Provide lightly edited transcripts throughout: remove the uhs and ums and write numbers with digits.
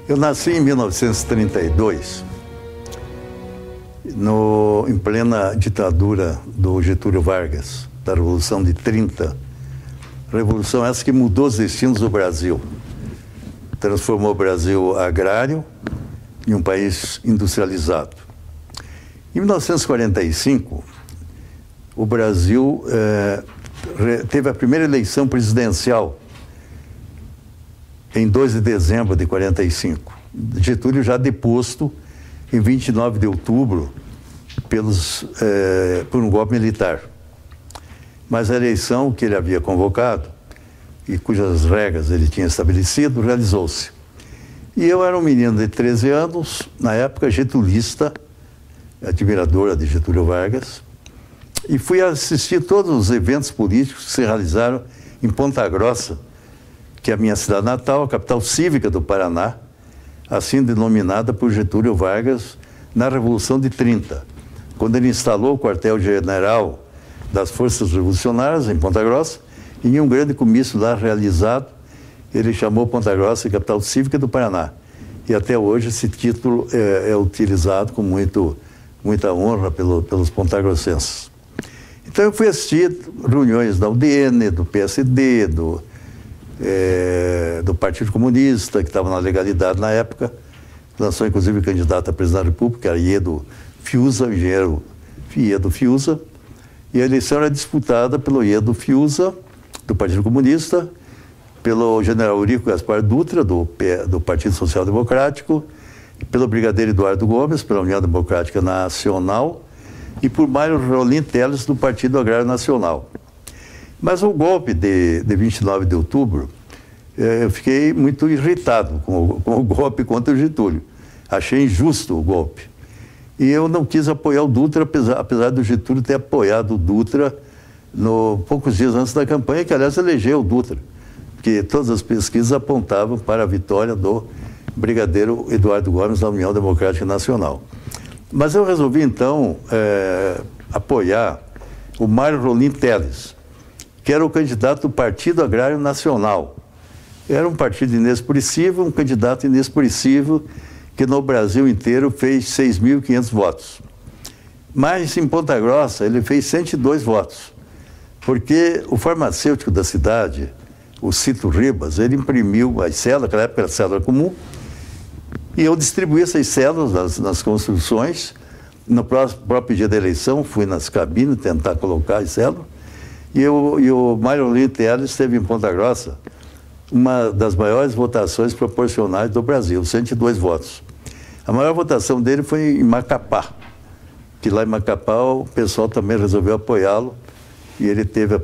Eu nasci em 1932, em plena ditadura do Getúlio Vargas, da Revolução de 30. Revolução essa que mudou os destinos do Brasil. Transformou o Brasil agrário em um país industrializado. Em 1945, o Brasil teve a primeira eleição presidencial em 2 de dezembro de 45. Getúlio já deposto em 29 de outubro por um golpe militar. Mas a eleição que ele havia convocado e cujas regras ele tinha estabelecido, realizou-se. E eu era um menino de 13 anos, na época getulista, admiradora de Getúlio Vargas, e fui assistir todos os eventos políticos que se realizaram em Ponta Grossa, que é a minha cidade natal, a capital cívica do Paraná, assim denominada por Getúlio Vargas na Revolução de 30, quando ele instalou o quartel-general das Forças Revolucionárias em Ponta Grossa, e em um grande comício lá realizado, ele chamou Ponta Grossa de capital cívica do Paraná. E até hoje esse título é utilizado com muita honra pelos pontagrossenses. Então eu fui assistir reuniões da UDN, do PSD, do Partido Comunista, que estava na legalidade na época, lançou inclusive candidato a presidente da República, era Iedo Fiuza, o engenheiro Iedo Fiuza, e a eleição era disputada pelo Iedo Fiuza, do Partido Comunista, pelo general Eurico Gaspar Dutra, do Partido Social Democrático, pelo brigadeiro Eduardo Gomes, pela União Democrática Nacional, e por Mário Rolim Telles, do Partido Agrário Nacional. Mas o golpe de 29 de outubro, eu fiquei muito irritado com o golpe contra o Getúlio. Achei injusto o golpe. E eu não quis apoiar o Dutra, apesar do Getúlio ter apoiado o Dutra poucos dias antes da campanha, que aliás elegeu o Dutra, porque todas as pesquisas apontavam para a vitória do brigadeiro Eduardo Gomes da União Democrática Nacional. Mas eu resolvi então apoiar o Mário Rolim Telles, que era o candidato do Partido Agrário Nacional. Era um partido inexpressivo, um candidato inexpressivo que no Brasil inteiro fez 6.500 votos. Mas em Ponta Grossa ele fez 102 votos, porque o farmacêutico da cidade, o Cito Ribas, ele imprimiu as células, naquela época era célula comum, e eu distribuí essas células nas construções. No próprio dia da eleição, fui nas cabines tentar colocar as células, e o Mário Rolim Telles esteve em Ponta Grossa, uma das maiores votações proporcionais do Brasil, 102 votos. A maior votação dele foi em Macapá, que lá em Macapá o pessoal também resolveu apoiá-lo, e ele teve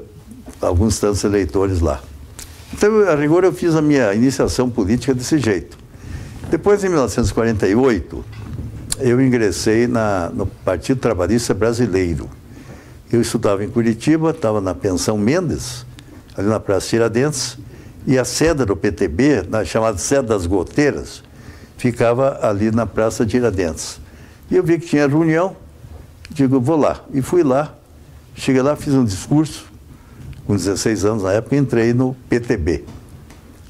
alguns tantos eleitores lá. Então, a rigor, eu fiz a minha iniciação política desse jeito. Depois, em 1948, eu ingressei no Partido Trabalhista Brasileiro. Eu estudava em Curitiba, estava na Pensão Mendes, ali na Praça Tiradentes, e a sede do PTB, chamada Sede das Goteiras, ficava ali na Praça Tiradentes. E eu vi que tinha reunião, digo, vou lá. E fui lá, cheguei lá, fiz um discurso, com 16 anos na época, e entrei no PTB.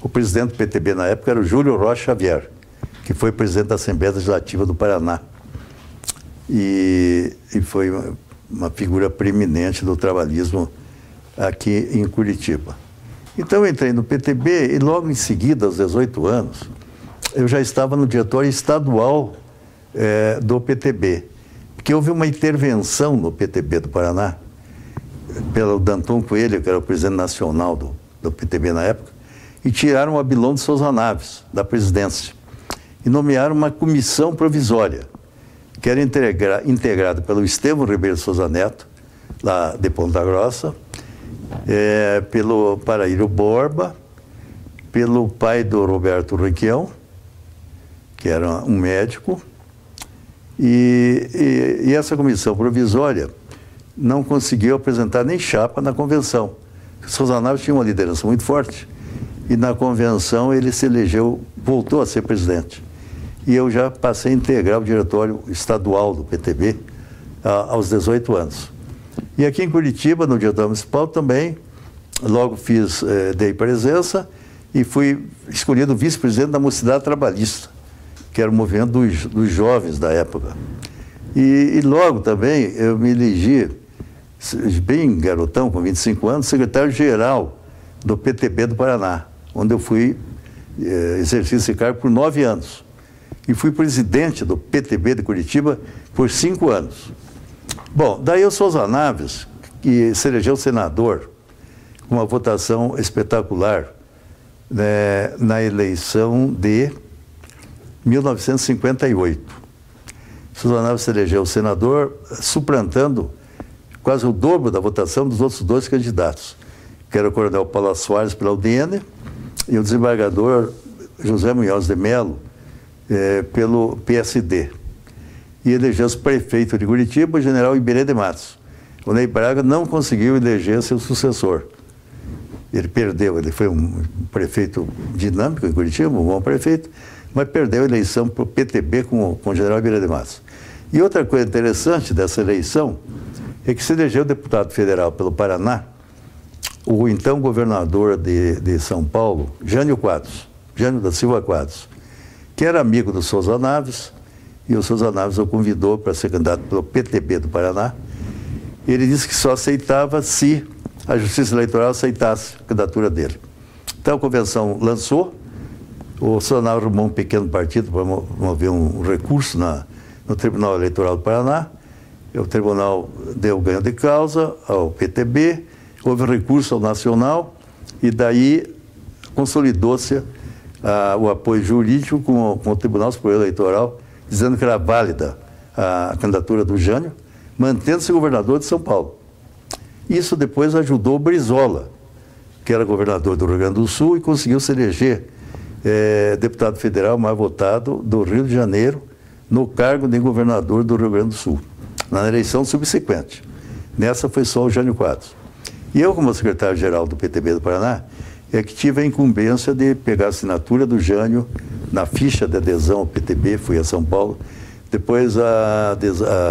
O presidente do PTB na época era o Júlio Rocha Xavier, que foi presidente da Assembleia Legislativa do Paraná. E foi uma figura preeminente do trabalhismo aqui em Curitiba. Então eu entrei no PTB e logo em seguida, aos 18 anos, eu já estava no diretório estadual do PTB, porque houve uma intervenção no PTB do Paraná, pelo Danton Coelho, que era o presidente nacional do PTB na época, e tiraram o Abilon de Souza Naves da presidência e nomearam uma comissão provisória, que era integrada pelo Estevão Ribeiro Souza Neto, lá de Ponta Grossa, pelo Paraíro Borba, pelo pai do Roberto Requião, que era um médico, e essa comissão provisória não conseguiu apresentar nem chapa na convenção. Souza Naves tinha uma liderança muito forte, e na convenção ele se elegeu, voltou a ser presidente. E eu já passei a integrar o diretório estadual do PTB aos 18 anos. E aqui em Curitiba, no diretório municipal também, logo dei presença e fui escolhido vice-presidente da Mocidade Trabalhista, que era o movimento dos jovens da época. E logo também eu me elegi, bem garotão, com 25 anos, secretário-geral do PTB do Paraná, onde eu fui exercer esse cargo por 9 anos. E fui presidente do PTB de Curitiba por 5 anos. Bom, daí o Souza Naves, que se elegeu senador, com uma votação espetacular, né, na eleição de 1958. Souza Naves se elegeu senador, suplantando quase o dobro da votação dos outros 2 candidatos, que era o coronel Paulo Soares pela UDN e o desembargador José Munhoz de Mello pelo PSD. E elegeu-se prefeito de Curitiba, o general Iberê de Matos. O Ney Braga não conseguiu eleger seu sucessor. Ele perdeu, ele foi um prefeito dinâmico em Curitiba, um bom prefeito, mas perdeu a eleição para o PTB com o general Iberê de Matos. E outra coisa interessante dessa eleição é que se elegeu deputado federal pelo Paraná o então governador de São Paulo, Jânio da Silva Quadros, que era amigo do Souza Naves, e o Souza Naves o convidou para ser candidato pelo PTB do Paraná. Ele disse que só aceitava se a Justiça Eleitoral aceitasse a candidatura dele. Então a convenção lançou, o Souza Naves arrumou um pequeno partido para mover um recurso no Tribunal Eleitoral do Paraná. O tribunal deu ganho de causa ao PTB, houve recurso ao Nacional e daí consolidou-se o apoio jurídico com o Tribunal Superior Eleitoral, dizendo que era válida a candidatura do Jânio, mantendo-se governador de São Paulo. Isso depois ajudou o Brizola, que era governador do Rio Grande do Sul e conseguiu se eleger deputado federal mais votado do Rio de Janeiro no cargo de governador do Rio Grande do Sul, na eleição subsequente. Nessa foi só o Jânio Quadros. E eu, como secretário-geral do PTB do Paraná, é que tive a incumbência de pegar a assinatura do Jânio na ficha de adesão ao PTB, fui a São Paulo, depois a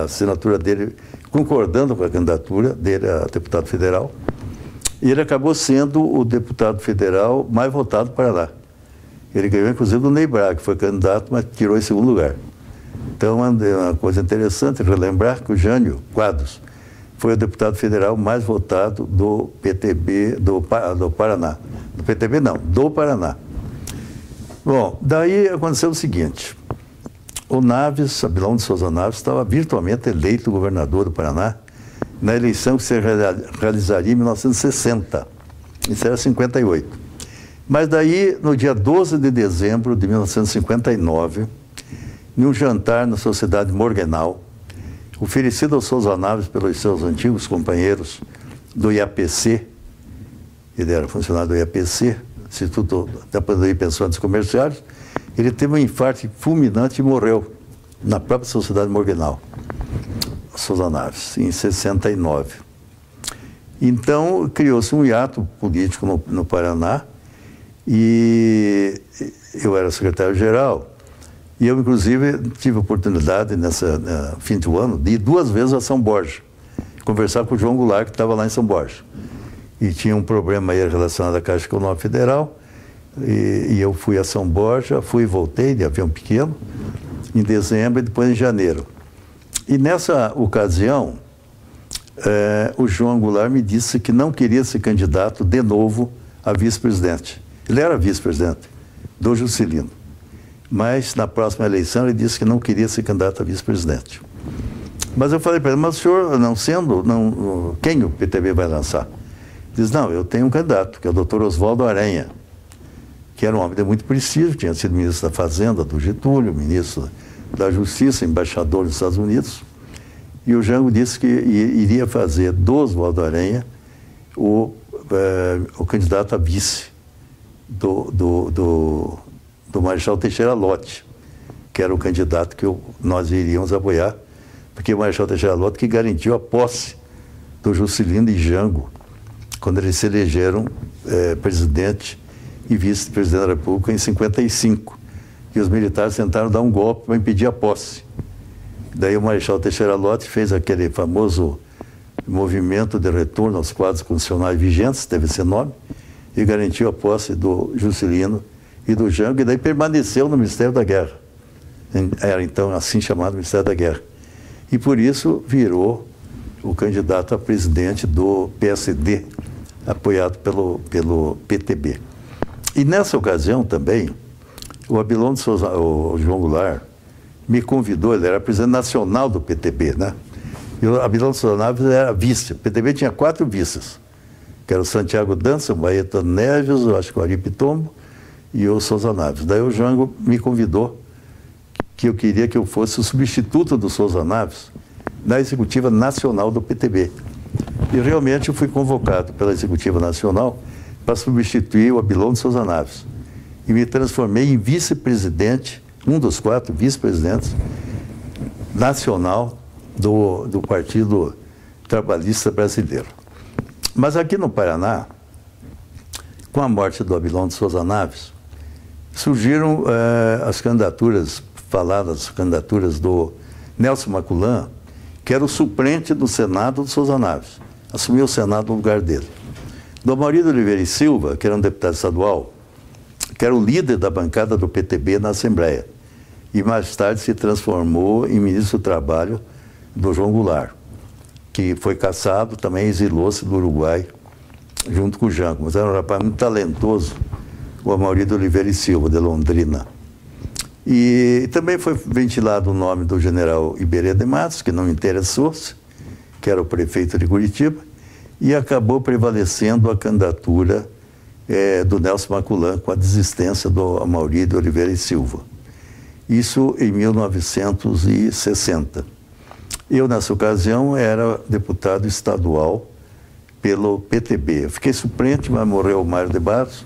assinatura dele concordando com a candidatura dele a deputado federal, e ele acabou sendo o deputado federal mais votado do Paraná. Ele ganhou, inclusive, do Ney Braga, que foi candidato, mas tirou em segundo lugar. Então, é uma coisa interessante relembrar que o Jânio Quadros foi o deputado federal mais votado do PTB do Paraná. Do PTB não, do Paraná. Bom, daí aconteceu o seguinte, o Naves, Abilão de Souza Naves, estava virtualmente eleito governador do Paraná na eleição que se realizaria em 1960, isso era 58. Mas daí, no dia 12 de dezembro de 1959, em um jantar na Sociedade Morgenal, oferecido ao Souza Naves pelos seus antigos companheiros do IAPC, ele era funcionário do IAPC, Instituto de Aposentadoria e Pensões Comerciais, ele teve um infarto fulminante e morreu na própria Sociedade Morgenal, Souza Naves, em 69. Então, criou-se um hiato político no Paraná e eu era secretário-geral. E eu, inclusive, tive a oportunidade, nessa fim do ano, de ir 2 vezes a São Borja, conversar com o João Goulart, que estava lá em São Borja. E tinha um problema aí relacionado à Caixa Econômica Federal, e eu fui a São Borja, fui e voltei de avião pequeno, em dezembro e depois em janeiro. E nessa ocasião, o João Goulart me disse que não queria ser candidato de novo a vice-presidente. Ele era vice-presidente do Juscelino. Mas na próxima eleição ele disse que não queria ser candidato a vice-presidente. Mas eu falei para ele, mas o senhor, não sendo, quem o PTB vai lançar? Ele disse, não, eu tenho um candidato, que é o doutor Oswaldo Aranha, que era um homem de muito prestígio, tinha sido ministro da Fazenda do Getúlio, ministro da Justiça, embaixador dos Estados Unidos. E o Jango disse que iria fazer do Oswaldo Aranha o candidato a vice do Marechal Teixeira Lott, que era o candidato que nós iríamos apoiar, porque o Marechal Teixeira Lott que garantiu a posse do Juscelino e Jango, quando eles se elegeram presidente e vice-presidente da República em 55. E os militares tentaram dar um golpe para impedir a posse. Daí o Marechal Teixeira Lott fez aquele famoso movimento de retorno aos quadros constitucionais vigentes, teve esse nome, e garantiu a posse do Juscelino e do Jango, e daí permaneceu no Ministério da Guerra. era então assim chamado Ministério da Guerra. E por isso virou o candidato a presidente do PSD, apoiado pelo PTB. E nessa ocasião também, o Abilon de Souza, o João Goulart, me convidou, ele era presidente nacional do PTB, né? E o Abilon de Souza Naves era vice. O PTB tinha 4 vices, que era o Santiago Dança, o Baeta Neves, eu acho que o Ari Pitombo e o Souza Naves. Daí o Jango me convidou que eu queria que eu fosse o substituto do Souza Naves na Executiva Nacional do PTB. E realmente eu fui convocado pela Executiva Nacional para substituir o Abilon de Souza Naves. E me transformei em vice-presidente, um dos 4 vice-presidentes nacional do Partido Trabalhista Brasileiro. Mas aqui no Paraná, com a morte do Abilon de Souza Naves, surgiram as candidaturas, faladas, as candidaturas do Nelson Maculan, que era o suplente do Senado do Souza Naves. Assumiu o Senado no lugar dele. Do Amaury de Oliveira e Silva, que era um deputado estadual, que era o líder da bancada do PTB na Assembleia. E mais tarde se transformou em ministro do Trabalho do João Goulart, que foi cassado, também exilou-se do Uruguai, junto com o Jango. Mas era um rapaz muito talentoso, o Amaury de Oliveira e Silva, de Londrina. E também foi ventilado o nome do general Iberê de Matos, que não interessou-se, que era o prefeito de Curitiba, e acabou prevalecendo a candidatura do Nelson Maculan com a desistência do Amaury de Oliveira e Silva. Isso em 1960. Eu, nessa ocasião, era deputado estadual pelo PTB. Eu fiquei suplente, mas morreu o Mário de Barros,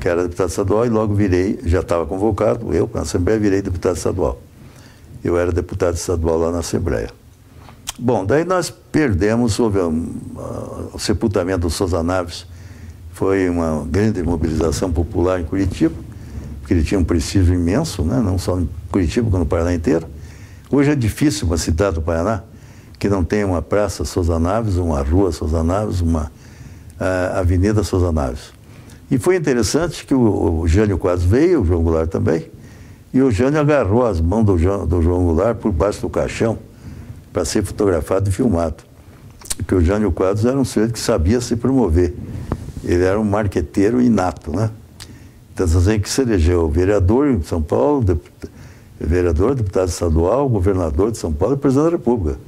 que era deputado estadual, e logo virei, já estava convocado, eu, na Assembleia, virei deputado estadual. Eu era deputado estadual lá na Assembleia. Bom, daí nós perdemos, houve o sepultamento do Souza Naves, foi uma grande mobilização popular em Curitiba, porque ele tinha um prestígio imenso, né? Não só em Curitiba, como no Paraná inteiro. Hoje é difícil uma cidade do Paraná que não tenha uma praça Souza Naves, uma rua Souza Naves, uma avenida Souza Naves. E foi interessante que o Jânio Quadros veio, o João Goulart também, e o Jânio agarrou as mãos do João Goulart por baixo do caixão para ser fotografado e filmado. Porque o Jânio Quadros era um sujeito que sabia se promover. Ele era um marqueteiro inato, né? Então, assim que se elegeu vereador em São Paulo, vereador, deputado estadual, governador de São Paulo e presidente da República.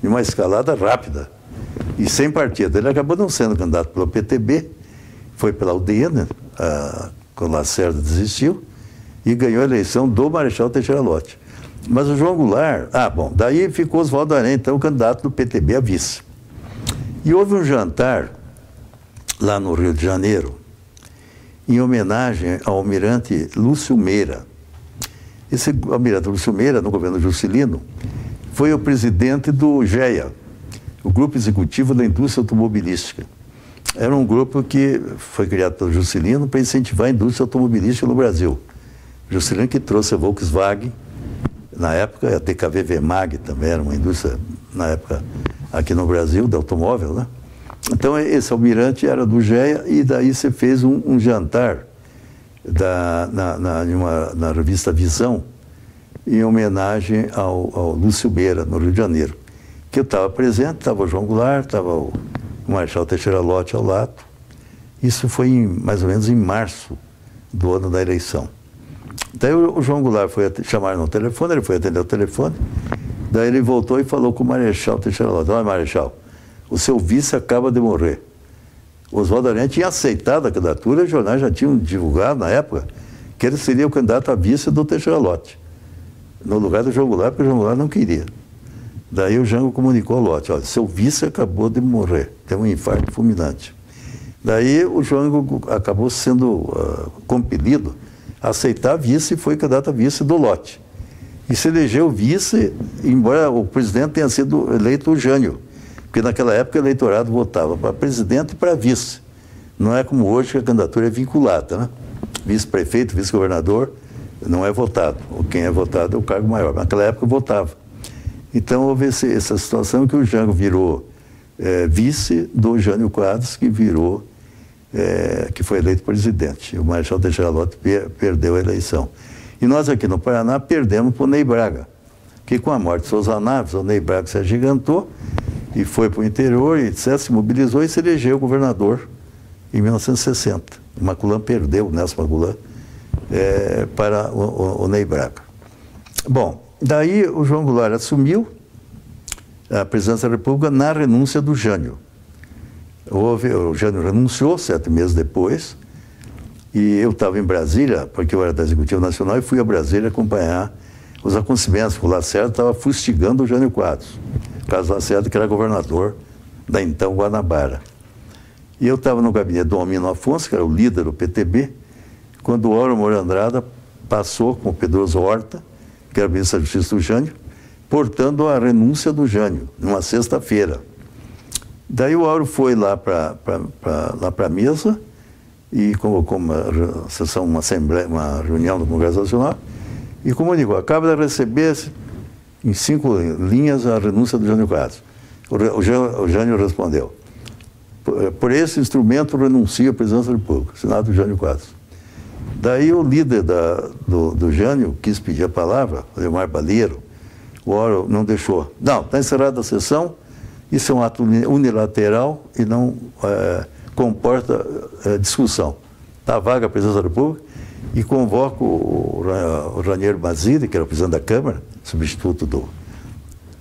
Em uma escalada rápida. E sem partido. Ele acabou não sendo candidato pelo PTB, foi pela UDN, quando o Lacerda desistiu, e ganhou a eleição do Marechal Teixeira Lott. Mas o João Goulart, daí ficou Oswaldo Aranha, então, candidato do PTB a vice. E houve um jantar lá no Rio de Janeiro, em homenagem ao almirante Lúcio Meira. Esse almirante Lúcio Meira, no governo Juscelino, foi o presidente do GEA, o Grupo Executivo da Indústria Automobilística. Era um grupo que foi criado pelo Juscelino para incentivar a indústria automobilística no Brasil. Juscelino que trouxe a Volkswagen, na época a DKV Mag também era uma indústria, na época, aqui no Brasil, de automóvel, né? Então, esse almirante era do GEA e daí você fez um jantar na revista Visão em homenagem ao Lúcio Meira, no Rio de Janeiro. Que eu estava presente, estava o João Goulart, estava o Marechal Teixeira Lott ao lado. Isso foi mais ou menos em março do ano da eleição. Daí o João Goulart foi chamar no telefone, ele foi atender o telefone, daí ele voltou e falou com o Marechal Teixeira Lott: olha, Marechal, o seu vice acaba de morrer. O Oswaldo Aranha tinha aceitado a candidatura, os jornais já tinham divulgado na época que ele seria o candidato a vice do Teixeira Lott, no lugar do João Goulart, porque o João Goulart não queria. Daí o Jango comunicou ao Lott: olha, seu vice acabou de morrer, tem um infarto fulminante. Daí o Jango acabou sendo compelido a aceitar a vice e foi candidato a vice do Lott. E se elegeu vice, embora o presidente tenha sido eleito o Jânio, porque naquela época o eleitorado votava para presidente e para vice. Não é como hoje que a candidatura é vinculada, né? Vice-prefeito, vice-governador, não é votado. Quem é votado é o cargo maior. Naquela época votava. Então houve essa situação que o Jango virou vice do Jânio Quadros, que que foi eleito presidente. O Marechal Teixeira Lott perdeu a eleição. E nós aqui no Paraná perdemos para o Ney Braga, que com a morte de Souza Naves, o Ney Braga se agigantou e foi para o interior, e etc., se mobilizou e se elegeu governador em 1960. O Maculan perdeu, o Nelson Maculan, para o Ney Braga. Bom, daí o João Goulart assumiu a presidência da República na renúncia do Jânio. O Jânio renunciou 7 meses depois, e eu estava em Brasília, porque eu era da Executiva Nacional, e fui a Brasília acompanhar os acontecimentos. O Lacerda estava fustigando o Jânio Quadros. Carlos Lacerda, que era governador da então Guanabara. E eu estava no gabinete do Almino Afonso, que era o líder do PTB, quando o Auro Moura Andrada passou com o Pedroso Horta, que era ministro da Justiça do Jânio, portando a renúncia do Jânio, numa sexta-feira. Daí o Auro foi lá para a mesa e convocou uma assembleia, uma reunião do Congresso Nacional e comunicou: acaba de receber em 5 linhas a renúncia do Jânio Quadros. O Jânio respondeu: por esse instrumento renuncio à presidência da República, assinado Jânio Quadros. Daí o líder do Jânio quis pedir a palavra, o Leomar Balheiro. O Auro não deixou. Não, está encerrada a sessão, isso é um ato unilateral e não comporta discussão. Está vaga a presidência da República e convoco o Raniero Mazzilli, que era o presidente da Câmara, substituto do...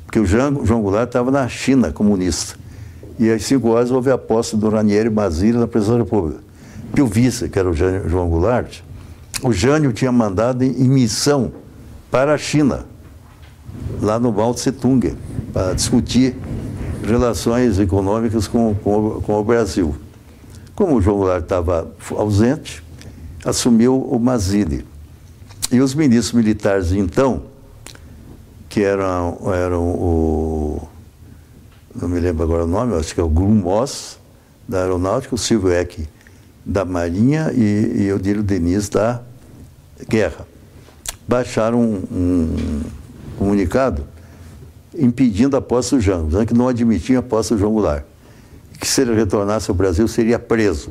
Porque o João Goulart estava na China comunista. E às 5 horas houve a posse do Raniero Mazzilli na presidência da República. Que o vice, que era o João Goulart, o Jânio tinha mandado em missão para a China, lá no Mao Tse-tung, para discutir relações econômicas com o Brasil. Como o João Goulart estava ausente, assumiu o Mazzilli. E os ministros militares, então, que eram o... não me lembro agora o nome, acho que é o Grumos, da Aeronáutica, o Silvio Eck, da Marinha, e o Odílio Diniz, da Guerra. Baixaram um comunicado impedindo a posse do Jango, dizendo que não admitiam a posse do João Goulart. Que se ele retornasse ao Brasil, seria preso.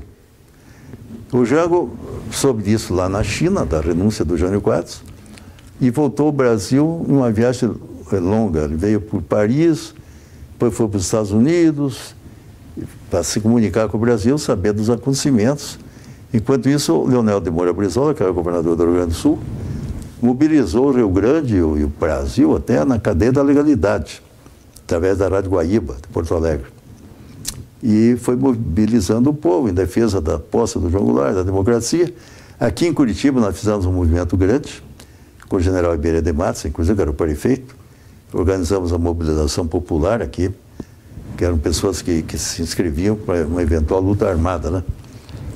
O Jango soube disso lá na China, da renúncia do Jânio Quadros, e voltou ao Brasil em uma viagem longa. Ele veio por Paris, depois foi para os Estados Unidos, para se comunicar com o Brasil, saber dos acontecimentos. Enquanto isso, o Leonel de Moura Brizola, que era governador do Rio Grande do Sul, mobilizou o Rio Grande e o Brasil até na cadeia da legalidade, através da Rádio Guaíba, de Porto Alegre. E foi mobilizando o povo em defesa da posse do João Goulart, da democracia. Aqui em Curitiba nós fizemos um movimento grande, com o general Iberê de Matos, inclusive era o prefeito. Organizamos a mobilização popular aqui, que eram pessoas que se inscreviam para uma eventual luta armada, né,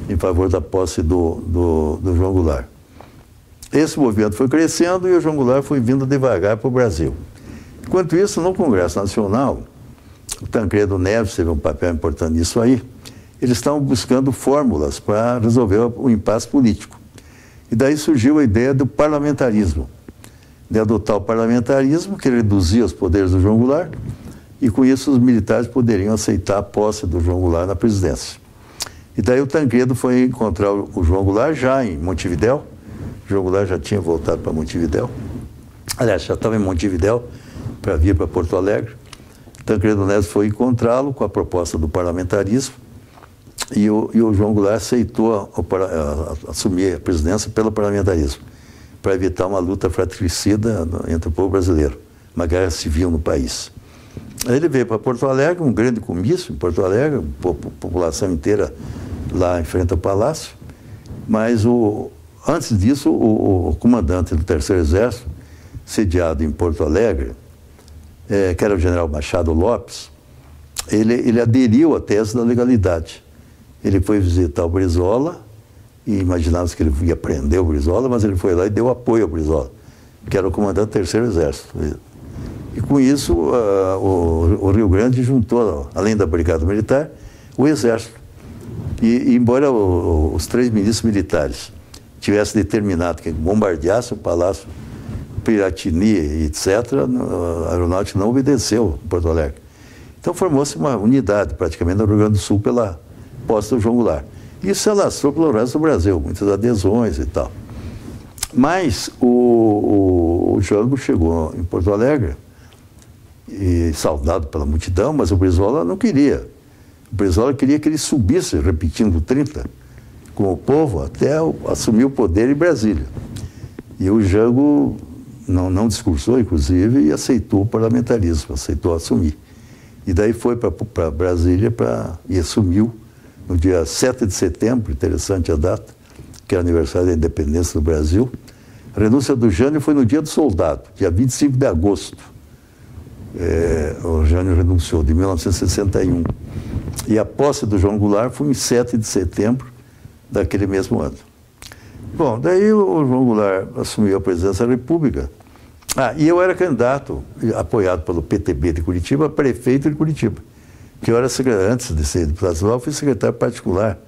em favor da posse do João Goulart. Esse movimento foi crescendo e o João Goulart foi vindo devagar para o Brasil. Enquanto isso, no Congresso Nacional, o Tancredo Neves teve um papel importante nisso aí. Eles estavam buscando fórmulas para resolver o impasse político. E daí surgiu a ideia do parlamentarismo, de adotar o parlamentarismo, que reduzia os poderes do João Goulart, e com isso os militares poderiam aceitar a posse do João Goulart na presidência. E daí o Tancredo foi encontrar o João Goulart já em Montevidéu. O João Goulart já tinha voltado para Montevidéu. Aliás, já estava em Montevidéu para vir para Porto Alegre. Tancredo Neves foi encontrá-lo com a proposta do parlamentarismo e o João Goulart aceitou assumir a presidência pelo parlamentarismo, para evitar uma luta fratricida entre o povo brasileiro, uma guerra civil no país. Aí ele veio para Porto Alegre, um grande comício em Porto Alegre, a população inteira lá em frente ao Palácio, mas antes disso, o comandante do Terceiro Exército, sediado em Porto Alegre, que era o general Machado Lopes, ele aderiu à tese da legalidade. Ele foi visitar o Brizola e imaginava que ele ia prender o Brizola, mas ele foi lá e deu apoio ao Brizola, que era o comandante do Terceiro Exército. E com isso, o Rio Grande juntou, além da Brigada Militar, o Exército. E embora os 3 ministros militares tivessem determinado que bombardeasse o Palácio Piratini, etc., a Aeronáutica não obedeceu em Porto Alegre. Então formou-se uma unidade, praticamente, no Rio Grande do Sul pela posse do João Goulart. Isso se alastrou pelo resto do Brasil, muitas adesões e tal. Mas o Jango chegou em Porto Alegre, e saudado pela multidão, mas o Brizola não queria. O Brizola queria que ele subisse, repetindo 30, com o povo, até assumir o poder em Brasília. E o Jango não discursou, inclusive, e aceitou o parlamentarismo, aceitou assumir. E daí foi para Brasília e assumiu no dia 7 de setembro, interessante a data, que é aniversário da independência do Brasil. A renúncia do Jânio foi no dia do soldado, dia 25 de agosto. O Jânio renunciou, de 1961. E a posse do João Goulart foi em 7 de setembro daquele mesmo ano. Bom, daí o João Goulart assumiu a presidência da República. E eu era candidato, apoiado pelo PTB de Curitiba, a prefeito de Curitiba. Que eu era antes de ser deputado estadual, fui secretário particular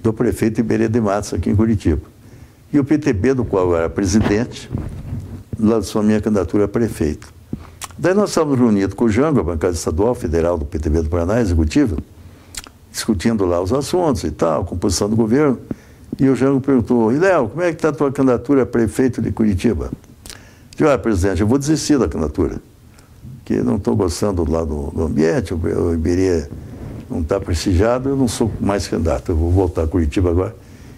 do prefeito Iberê de Matos, aqui em Curitiba. E o PTB, do qual eu era presidente, lançou a minha candidatura a prefeito. Daí nós estávamos reunidos com o Jango, a bancada estadual federal do PTB do Paraná, executiva, discutindo lá os assuntos e tal, composição do governo. E o Jango perguntou: e Léo, como é que está a tua candidatura a prefeito de Curitiba? Eu disse: presidente, eu vou desistir da candidatura, que não estou gostando lá do ambiente, o Iberê não está prestigiado, eu não sou mais candidato, eu vou voltar a Curitiba agora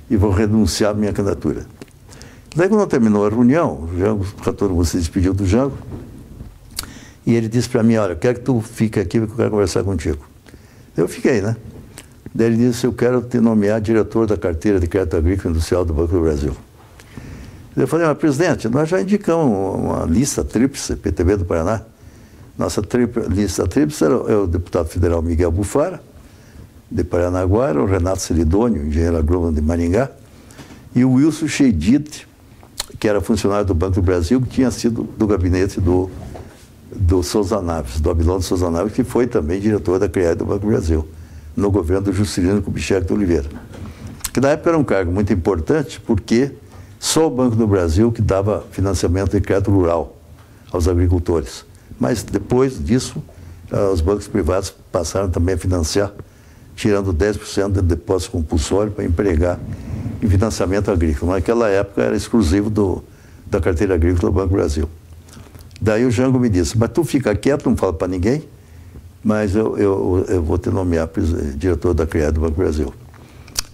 e vou renunciar à minha candidatura. Daí, quando terminou a reunião, o Jango, todo mundo se despediu do Jango, e ele disse para mim: olha, eu quero que tu fique aqui, porque eu quero conversar contigo. Eu fiquei, né? Daí ele disse: eu quero te nomear diretor da carteira de crédito agrícola e industrial do Banco do Brasil. Eu falei: mas presidente, nós já indicamos uma lista tríplice, PTB do Paraná. Nossa lista tríplice era o deputado federal Miguel Bufara, de Paranaguara, o Renato Celidônio, engenheiro agrônomo de Maringá, e o Wilson Cheidite, que era funcionário do Banco do Brasil, que tinha sido do gabinete do Souza Naves, do Abilão de Souza Naves, que foi também diretor da CREAI do Banco do Brasil, no governo do Juscelino Kubitschek de Oliveira. Que na época era um cargo muito importante, porque só o Banco do Brasil que dava financiamento de crédito rural aos agricultores. Mas depois disso, os bancos privados passaram também a financiar, tirando 10% de depósito compulsório para empregar em financiamento agrícola. Naquela época era exclusivo da carteira agrícola do Banco do Brasil. Daí o Jango me disse: mas tu fica quieto, não fala para ninguém, mas eu vou te nomear diretor da CREAI do Banco do Brasil.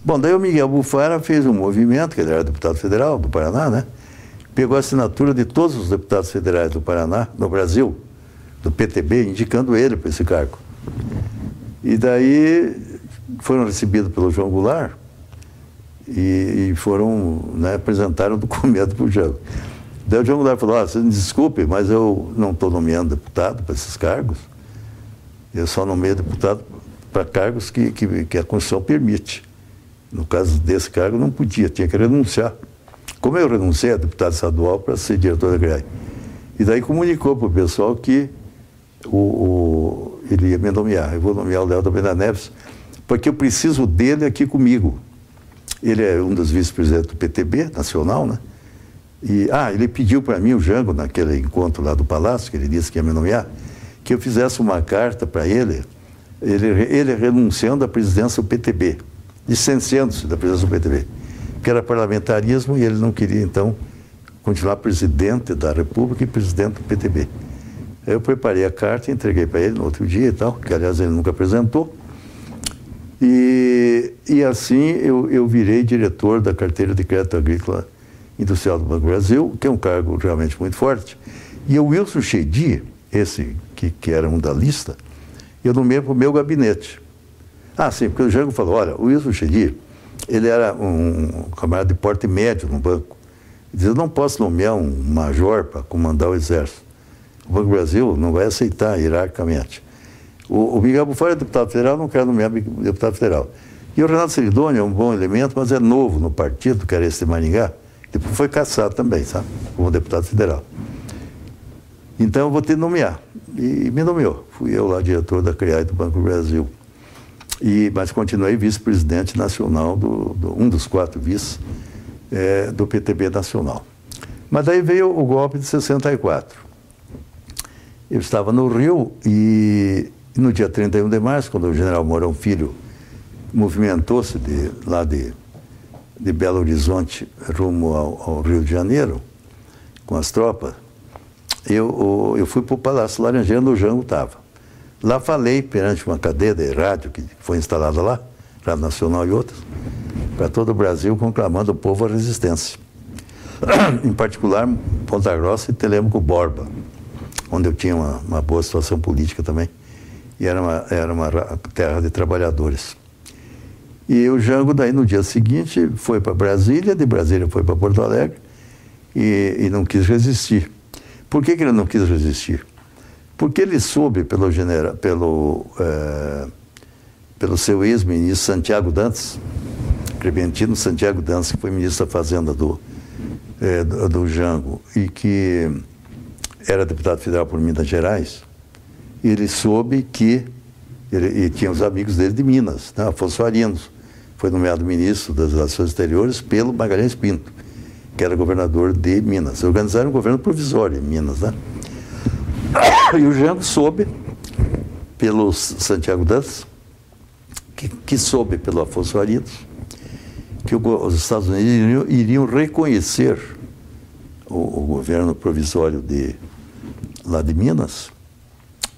Bom, daí o Miguel Bufara fez um movimento, que ele era deputado federal do Paraná, né? Pegou a assinatura de todos os deputados federais do Paraná, no Brasil, do PTB, indicando ele para esse cargo. E daí foram recebidos pelo João Goulart e foram, né, apresentaram o documento para o Jango. Daí o João Goulart falou: você me desculpe, mas eu não estou nomeando deputado para esses cargos. Eu só nomeio deputado para cargos que a Constituição permite. No caso desse cargo, não podia, tinha que renunciar. Como eu renunciei a deputado estadual para ser diretor da CREAI. E daí comunicou para o pessoal que ele ia me nomear. Eu vou nomear o Léo da Benda Neves, porque eu preciso dele aqui comigo. Ele é um dos vice-presidentes do PTB nacional, né? E, ele pediu para mim, o Jango, naquele encontro lá do Palácio, que ele disse que ia me nomear, que eu fizesse uma carta para ele renunciando à presidência do PTB, licenciando-se da presidência do PTB, que era parlamentarismo, e ele não queria, então, continuar presidente da República e presidente do PTB. Aí eu preparei a carta e entreguei para ele no outro dia e tal, que aliás ele nunca apresentou. E assim eu virei diretor da carteira de crédito agrícola industrial do Banco do Brasil, que é um cargo realmente muito forte. E o Wilson Cheidi, esse que era um da lista, eu nomeei para o meu gabinete. Sim, porque o Jango falou: olha, o Wilson Cheidi, ele era um camarada de porte médio no banco. Ele disse: eu não posso nomear um major para comandar o exército. O Banco do Brasil não vai aceitar hierarquicamente. O Miguel Bufara é deputado federal, não quer nomear deputado federal. E o Renato Celidônio é um bom elemento, mas é novo no partido, que era esse de Maringá. Depois foi caçado também, sabe? Como deputado federal. Então eu vou ter que nomear. E me nomeou. Fui eu lá, diretor da CREAI do Banco do Brasil. Mas continuei vice-presidente nacional, um dos 4 vices do PTB nacional. Mas daí veio o golpe de 64. Eu estava no Rio e no dia 31 de março, quando o general Mourão Filho movimentou-se lá de de Belo Horizonte rumo ao Rio de Janeiro, com as tropas, eu fui para o Palácio Laranjeira, onde o Jango estava. Lá falei perante uma cadeia de rádio que foi instalada lá, Rádio Nacional e outras, para todo o Brasil, conclamando o povo à resistência. Em particular, Ponta Grossa e Telêmaco Borba, onde eu tinha uma boa situação política também. E era uma terra de trabalhadores. E o Jango, daí, no dia seguinte, foi para Brasília, de Brasília foi para Porto Alegre, e não quis resistir. Por que ele não quis resistir? Porque ele soube pelo seu ex-ministro Santiago Dantas, Clementino Santiago Dantas, que foi ministro da Fazenda do Jango e que era deputado federal por Minas Gerais, ele soube que ele tinha os amigos dele de Minas, né? Afonso Arinos foi nomeado ministro das Relações Exteriores pelo Magalhães Pinto, que era governador de Minas. Organizaram um governo provisório em Minas, né? E o Jango soube pelo Santiago Dantas, que soube pelo Afonso Arinos, que os Estados Unidos iriam reconhecer o governo provisório lá de Minas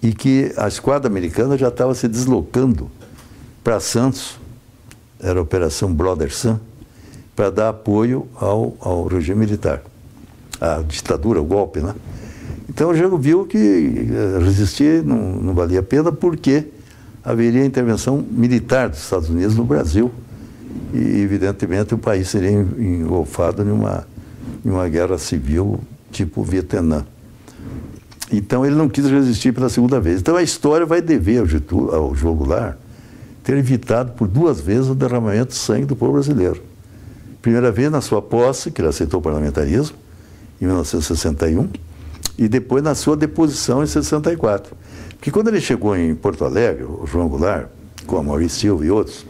e que a esquadra americana já estava se deslocando para Santos, era a Operação Brother Sun, para dar apoio ao regime militar, à ditadura, ao golpe, né? Então o Jango viu que resistir não valia a pena porque haveria intervenção militar dos Estados Unidos no Brasil e, evidentemente, o país seria engolfado em uma guerra civil tipo Vietnã. Então ele não quis resistir pela segunda vez. Então a história vai dever ao João Goulart ter evitado por 2 vezes o derramamento de sangue do povo brasileiro. Primeira vez na sua posse, que ele aceitou o parlamentarismo, em 1961, e depois na sua deposição em 64. Porque quando ele chegou em Porto Alegre, o João Goulart, com a Maurício Silva e outros,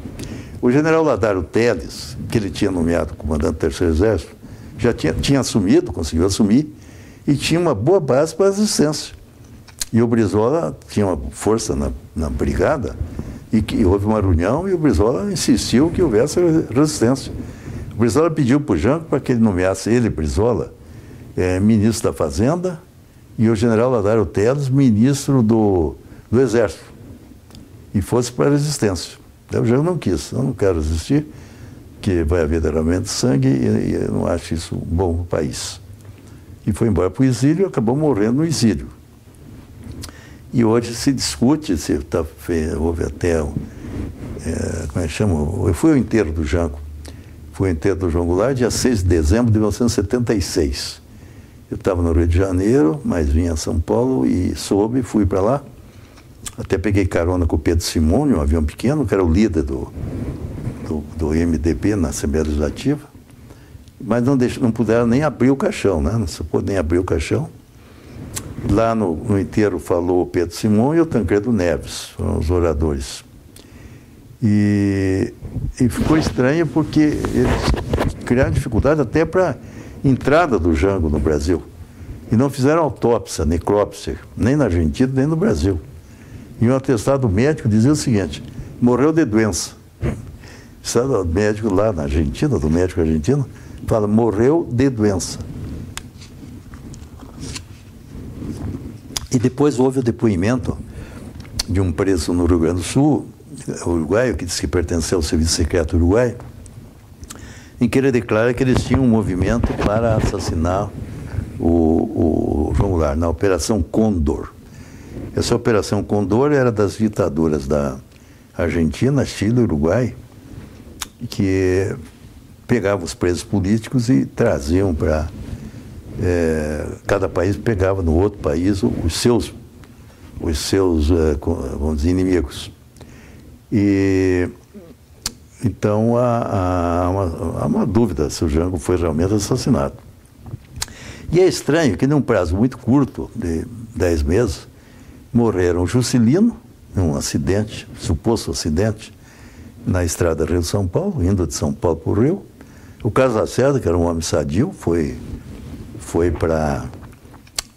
o general Ladário Telles, que ele tinha nomeado comandante do Terceiro Exército, já tinha assumido, conseguiu assumir, e tinha uma boa base para a resistência. E o Brizola tinha uma força na brigada, e houve uma reunião, e o Brizola insistiu que houvesse resistência. O Brizola pediu para o Jango para que ele nomeasse ele, Brizola, ministro da Fazenda, e o general Ladário Telles, ministro do Exército, e fosse para a resistência. Daí o Jango não quis, eu não quero resistir, que vai haver derramamento de sangue, e eu não acho isso bom para o país. E foi embora para o exílio e acabou morrendo no exílio. E hoje se discute, houve até, como é que chama? Foi o enterro do Jango. Foi o enterro do João Goulart, dia 6 de dezembro de 1976. Eu estava no Rio de Janeiro, mas vinha a São Paulo e fui para lá. Até peguei carona com o Pedro Simone, um avião pequeno, que era o líder do MDB na Assembleia Legislativa. Mas não puderam nem abrir o caixão, né? Não se pôde nem abrir o caixão. Lá no enterro falou o Pedro Simone e o Tancredo Neves, foram os oradores. E ficou estranho porque eles criaram dificuldade até para a entrada do Jango no Brasil. E não fizeram autópsia, necrópsia, nem na Argentina, nem no Brasil. E um atestado médico dizia o seguinte: morreu de doença. O médico lá na Argentina, do médico argentino, fala, morreu de doença. E depois houve o depoimento de um preso no Rio Grande do Sul, uruguaio, que disse que pertenceu ao Serviço Secreto Uruguaio, em que ele declara que eles tinham um movimento para assassinar o João Goulart, na Operação Condor. Essa Operação Condor era das ditaduras da Argentina, Chile e Uruguai, que pegavam os presos políticos e traziam para... cada país pegava no outro país os seus vamos dizer, inimigos. E então há uma dúvida se o Jango foi realmente assassinado. E é estranho que num prazo muito curto, de 10 meses, morreram Juscelino, num acidente, suposto acidente, na estrada Rio-São Paulo, indo de São Paulo para o Rio. O Carlos Lacerda, que era um homem sadio,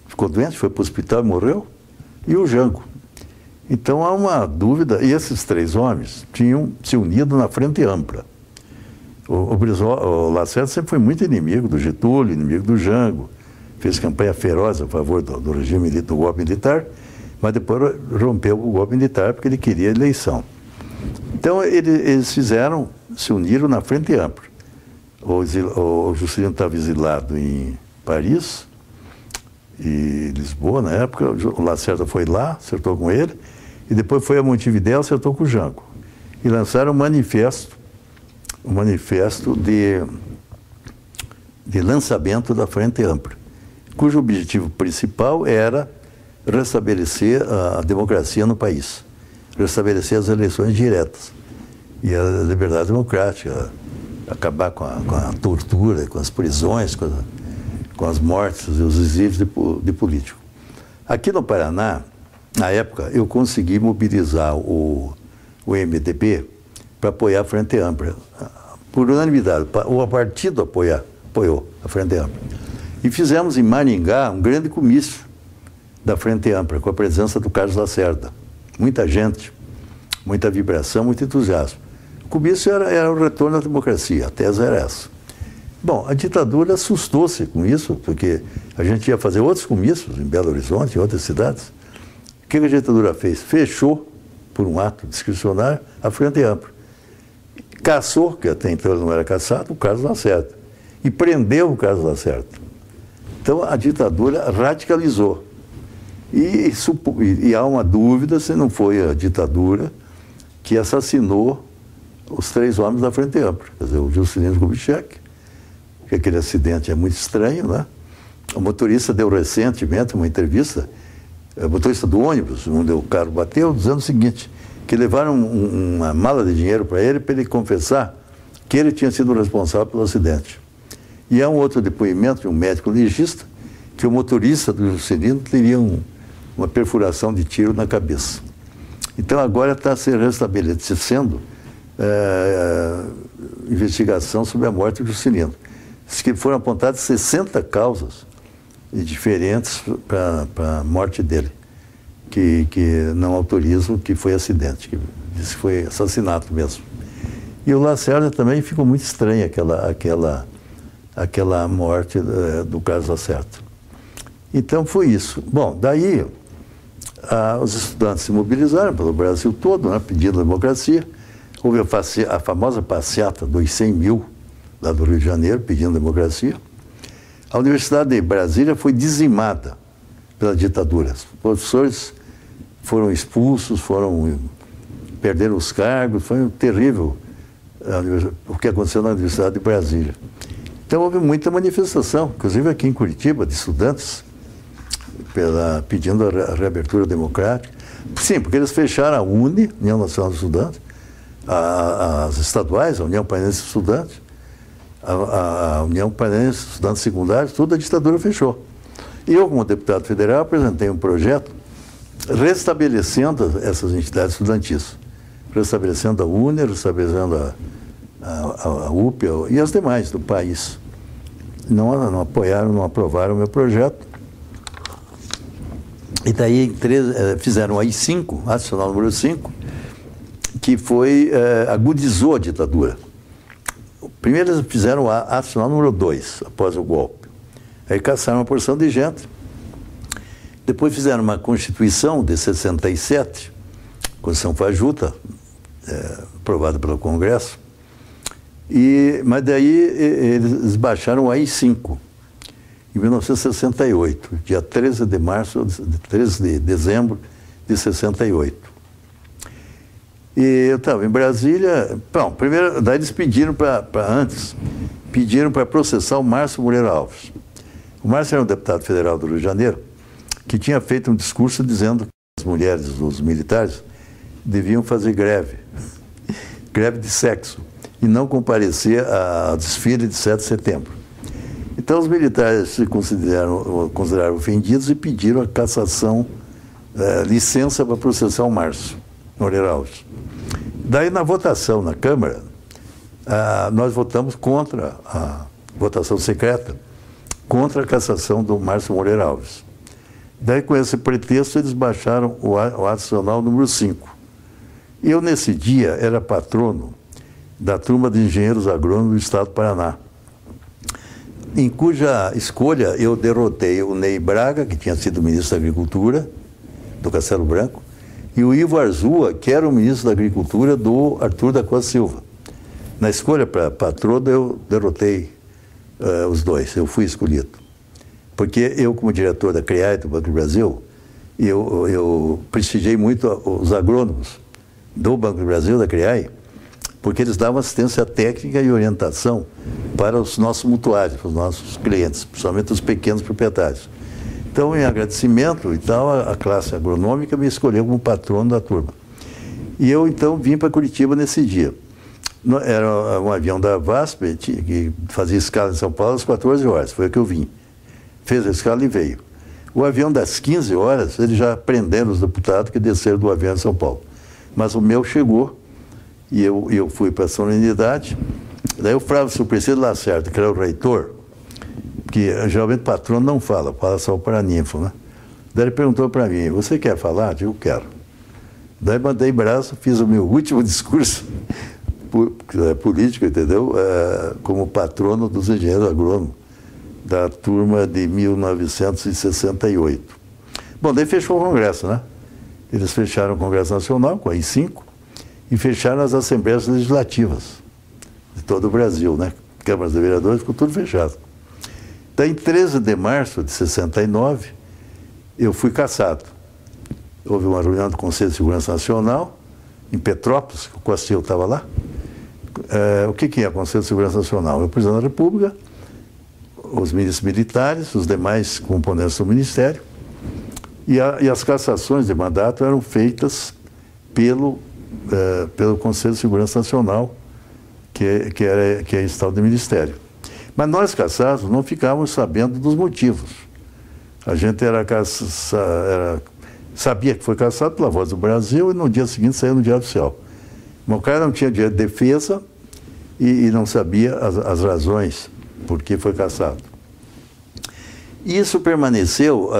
ficou doente, foi para o hospital e morreu. E o Jango. Então há uma dúvida, e esses 3 homens tinham se unido na Frente Ampla. O Lacerda sempre foi muito inimigo do Getúlio, inimigo do Jango, fez campanha feroz a favor do regime do golpe militar, mas depois rompeu o golpe militar porque ele queria eleição. Então eles se uniram na Frente Ampla. O Juscelino estava exilado em Paris e Lisboa na época, o Lacerda foi lá, acertou com ele, e depois foi a Montevidéu, acertou com o Jango. E lançaram um manifesto de lançamento da Frente Ampla, cujo objetivo principal era restabelecer a democracia no país, restabelecer as eleições diretas e a liberdade democrática, acabar com a tortura, com as prisões, com as mortes e os exílios de político. Aqui no Paraná, na época, eu consegui mobilizar o MDB para apoiar a Frente Ampla, por unanimidade. O partido apoiou a Frente Ampla. E fizemos em Maringá um grande comício da Frente Ampla, com a presença do Carlos Lacerda. Muita gente, muita vibração, muito entusiasmo. O comício era o retorno à democracia, a tese era essa. Bom, a ditadura assustou-se com isso, porque a gente ia fazer outros comícios em Belo Horizonte, em outras cidades. O que a ditadura fez? Fechou, por um ato discricionário, a Frente Ampla. Caçou, que até então ele não era caçado, o Carlos Lacerda. E prendeu o Carlos Lacerda. Então a ditadura radicalizou. E há uma dúvida se não foi a ditadura que assassinou os 3 homens da Frente Ampla. Quer dizer, o Juscelino Kubitschek, que aquele acidente é muito estranho, né? O motorista deu recentemente uma entrevista, o motorista do ônibus, onde o carro bateu, dizendo o seguinte, que levaram uma mala de dinheiro para ele confessar que ele tinha sido responsável pelo acidente. E há um outro depoimento de um médico legista, que o motorista do Juscelino teria uma perfuração de tiro na cabeça. Então agora está se restabelecendo investigação sobre a morte do Juscelino. Diz que foram apontadas 60 causas diferentes para a morte dele, que não autorizam que foi acidente, que diz que foi assassinato mesmo. E o Lacerda também ficou muito estranha aquela morte do Carlos Lacerda. Então foi isso. Bom, daí os estudantes se mobilizaram pelo Brasil todo, né, pedindo democracia. Houve a famosa passeata dos 100 mil lá do Rio de Janeiro, pedindo democracia. A Universidade de Brasília foi dizimada pela ditadura. Os professores foram expulsos, perderam os cargos, foi terrível o que aconteceu na Universidade de Brasília. Então houve muita manifestação, inclusive aqui em Curitiba, de estudantes, pedindo a reabertura democrática. Sim, porque eles fecharam a UNE, União Nacional dos Estudantes, as estaduais, a União Painense de Estudantes, a União Painense de Estudantes Secundários, tudo a ditadura fechou. E eu, como deputado federal, apresentei um projeto restabelecendo essas entidades estudantis, restabelecendo a UNE, restabelecendo a UPE e as demais do país. Não apoiaram, não aprovaram o meu projeto. E daí fizeram o AI-5, Ato Institucional número 5, que agudizou a ditadura. Primeiro eles fizeram o Ato Institucional número 2, após o golpe. Aí caçaram uma porção de gente. Depois fizeram uma Constituição de 67, Constituição Fajuta, aprovada pelo Congresso. Mas daí eles baixaram o AI-5, em 1968, dia 13 de dezembro de 68. E eu estava em Brasília. Bom, primeiro, daí eles pediram para processar o Márcio Moreira Alves. O Márcio era um deputado federal do Rio de Janeiro que tinha feito um discurso dizendo que as mulheres dos militares deviam fazer greve de sexo, e não comparecer ao desfile de 7 de setembro. Então os militares se consideraram ofendidos e pediram a cassação, licença para processar o Márcio Moreira Alves. Daí na votação na Câmara, nós votamos contra a votação secreta, contra a cassação do Márcio Moreira Alves. Daí com esse pretexto eles baixaram o Ato Institucional número 5. Eu nesse dia era patrono da turma de engenheiros agrônomos do estado do Paraná, em cuja escolha eu derrotei o Ney Braga, que tinha sido ministro da Agricultura, do Castelo Branco, e o Ivo Arzua, que era o ministro da Agricultura do Arthur da Costa Silva. Na escolha para patrono, eu derrotei os dois, eu fui escolhido. Porque eu, como diretor da CREAI do Banco do Brasil, eu prestigiei muito os agrônomos do Banco do Brasil, da CREAI, porque eles davam assistência técnica e orientação para os nossos mutuários, para os nossos clientes, principalmente os pequenos proprietários. Então, em agradecimento e tal, a classe agronômica me escolheu como patrono da turma. E eu, então, vim para Curitiba nesse dia. Era um avião da VASP, que fazia escala em São Paulo às 14 horas, foi o que eu vim. Fez a escala e veio. O avião das 15 horas, eles já prenderam os deputados que desceram do avião em São Paulo. Mas o meu chegou, e eu fui para a solenidade. Daí o Flávio Suplicy Lacerda, que era o reitor, que geralmente patrono não fala só para ninfo, né? Daí ele perguntou para mim, você quer falar? Eu digo, quero. Daí mandei braço, fiz o meu último discurso político, entendeu? Como patrono dos engenheiros agrônomos da turma de 1968. Bom, daí fechou o Congresso, né? Eles fecharam o Congresso Nacional, com a I5, e fecharam as Assembleias Legislativas de todo o Brasil, né? Câmaras de Vereadores, ficou tudo fechado. Daí, em 13 de março de 69, eu fui cassado. Houve uma reunião do Conselho de Segurança Nacional, em Petrópolis, o Costa Silva estava lá. O que é o Conselho de Segurança Nacional? É o Presidente da República, os ministros militares, os demais componentes do Ministério, e as cassações de mandato eram feitas pelo Conselho de Segurança Nacional, que é esse tal de Ministério. Mas nós, cassados, não ficávamos sabendo dos motivos. A gente sabia que foi cassado pela Voz do Brasil e no dia seguinte saiu no Diário Oficial. Mas o cara não tinha direito de defesa e não sabia as razões por que foi cassado. E isso permaneceu,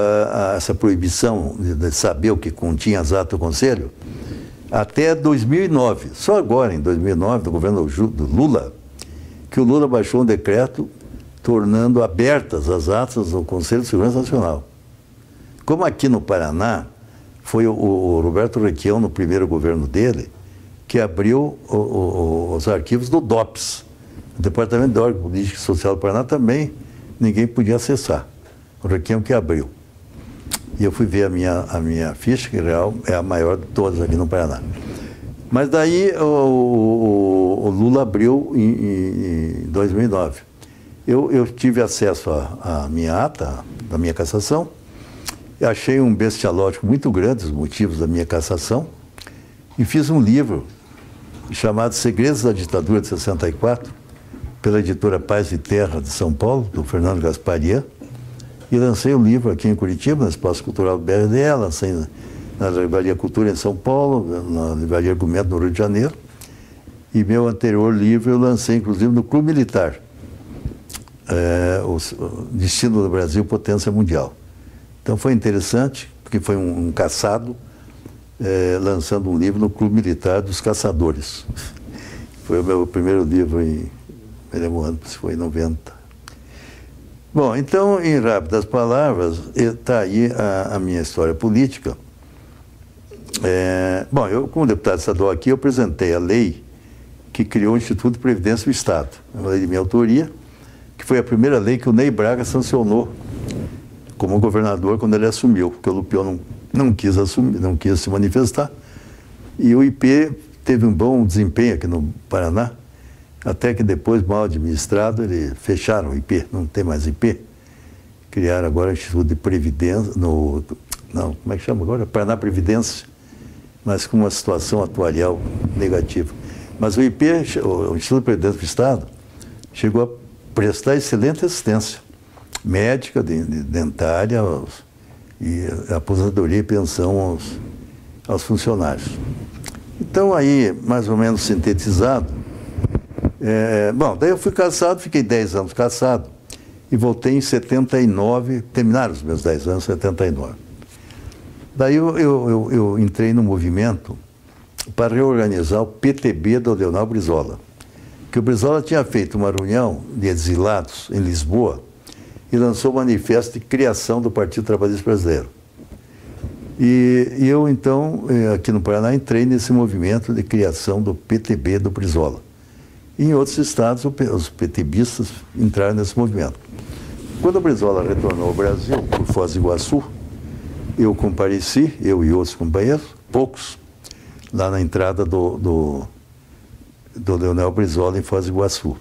essa proibição de saber o que continha as atas do Conselho, até 2009. Só agora, em 2009, no governo do Lula, que o Lula baixou um decreto tornando abertas as atas do Conselho de Segurança Nacional. Como aqui no Paraná, foi o Roberto Requião, no primeiro governo dele, que abriu os arquivos do DOPS. O Departamento de Ordem Política e Social do Paraná também ninguém podia acessar. O Requião que abriu. E eu fui ver a minha ficha, que real é a maior de todas aqui no Paraná. Mas daí o Lula abriu em 2009. Eu tive acesso à minha ata, da minha cassação. Eu achei um bestialógico muito grande os motivos da minha cassação e fiz um livro chamado Segredos da Ditadura de 64, pela editora Paz e Terra de São Paulo, do Fernando Gasparian, e lancei o livro aqui em Curitiba, no Espaço Cultural do BRDE, lancei na Livraria Cultura em São Paulo, na Livraria Argumento no Rio de Janeiro, e meu anterior livro eu lancei inclusive no Clube Militar, o Destino do Brasil, Potência Mundial. Então foi interessante, porque foi um caçado lançando um livro no Clube Militar dos Caçadores. Foi o meu primeiro livro me lembro o ano, se foi em 90. Bom, então, em rápidas palavras, está aí a minha história política. Bom, eu, como deputado estadual aqui, eu apresentei a lei que criou o Instituto de Previdência do Estado. É uma lei de minha autoria, que foi a primeira lei que o Ney Braga sancionou como governador quando ele assumiu, porque o Lupião não quis assumir, não quis se manifestar. E o IP teve um bom desempenho aqui no Paraná, até que depois, mal administrado, eles fecharam o IP, não tem mais IP. Criaram agora o Instituto de Previdência, como é que chama agora? Paraná Previdência, mas com uma situação atuarial negativa. Mas o IP, o Instituto de Previdência do Estado, chegou a prestar excelente assistência médica, dentária, e aposentadoria e pensão aos funcionários. Então, aí, mais ou menos sintetizado, bom, daí eu fui cassado, fiquei 10 anos cassado e voltei em 79, terminaram os meus 10 anos em 79. Daí eu entrei no movimento para reorganizar o PTB do Leonel Brizola. que o Brizola tinha feito uma reunião de exilados em Lisboa e lançou o manifesto de criação do Partido Trabalhista Brasileiro. E eu, então, aqui no Paraná, entrei nesse movimento de criação do PTB do Brizola. E em outros estados, os PTBistas entraram nesse movimento. Quando o Brizola retornou ao Brasil, por Foz do Iguaçu, eu compareci, eu e outros companheiros, poucos, lá na entrada do Leonel Brizola em Foz do Iguaçu.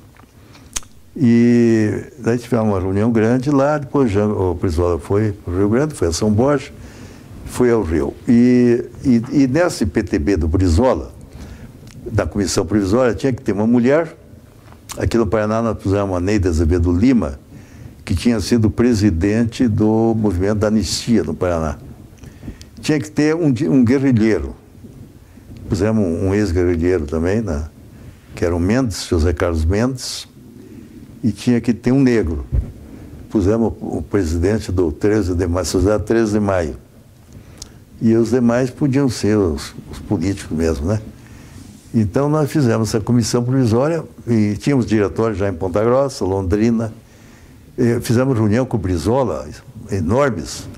E daí tivemos uma reunião grande lá, depois o Brizola foi para o Rio Grande, foi a São Borja, foi ao Rio. E nesse PTB do Brizola, da comissão provisória, tinha que ter uma mulher. Aqui no Paraná nós pusemos a Neide Azevedo Lima, que tinha sido presidente do movimento da anistia no Paraná. Tinha que ter um guerrilheiro. Pusemos um ex-guerrilheiro também, que era o Mendes, José Carlos Mendes, e tinha que ter um negro. Pusemos o presidente do 13 de maio, Sociedade 13 de Maio. E os demais podiam ser os políticos mesmo, né? Então nós fizemos essa comissão provisória e tínhamos diretório já em Ponta Grossa, Londrina. Fizemos reunião com o Brizola, enormes.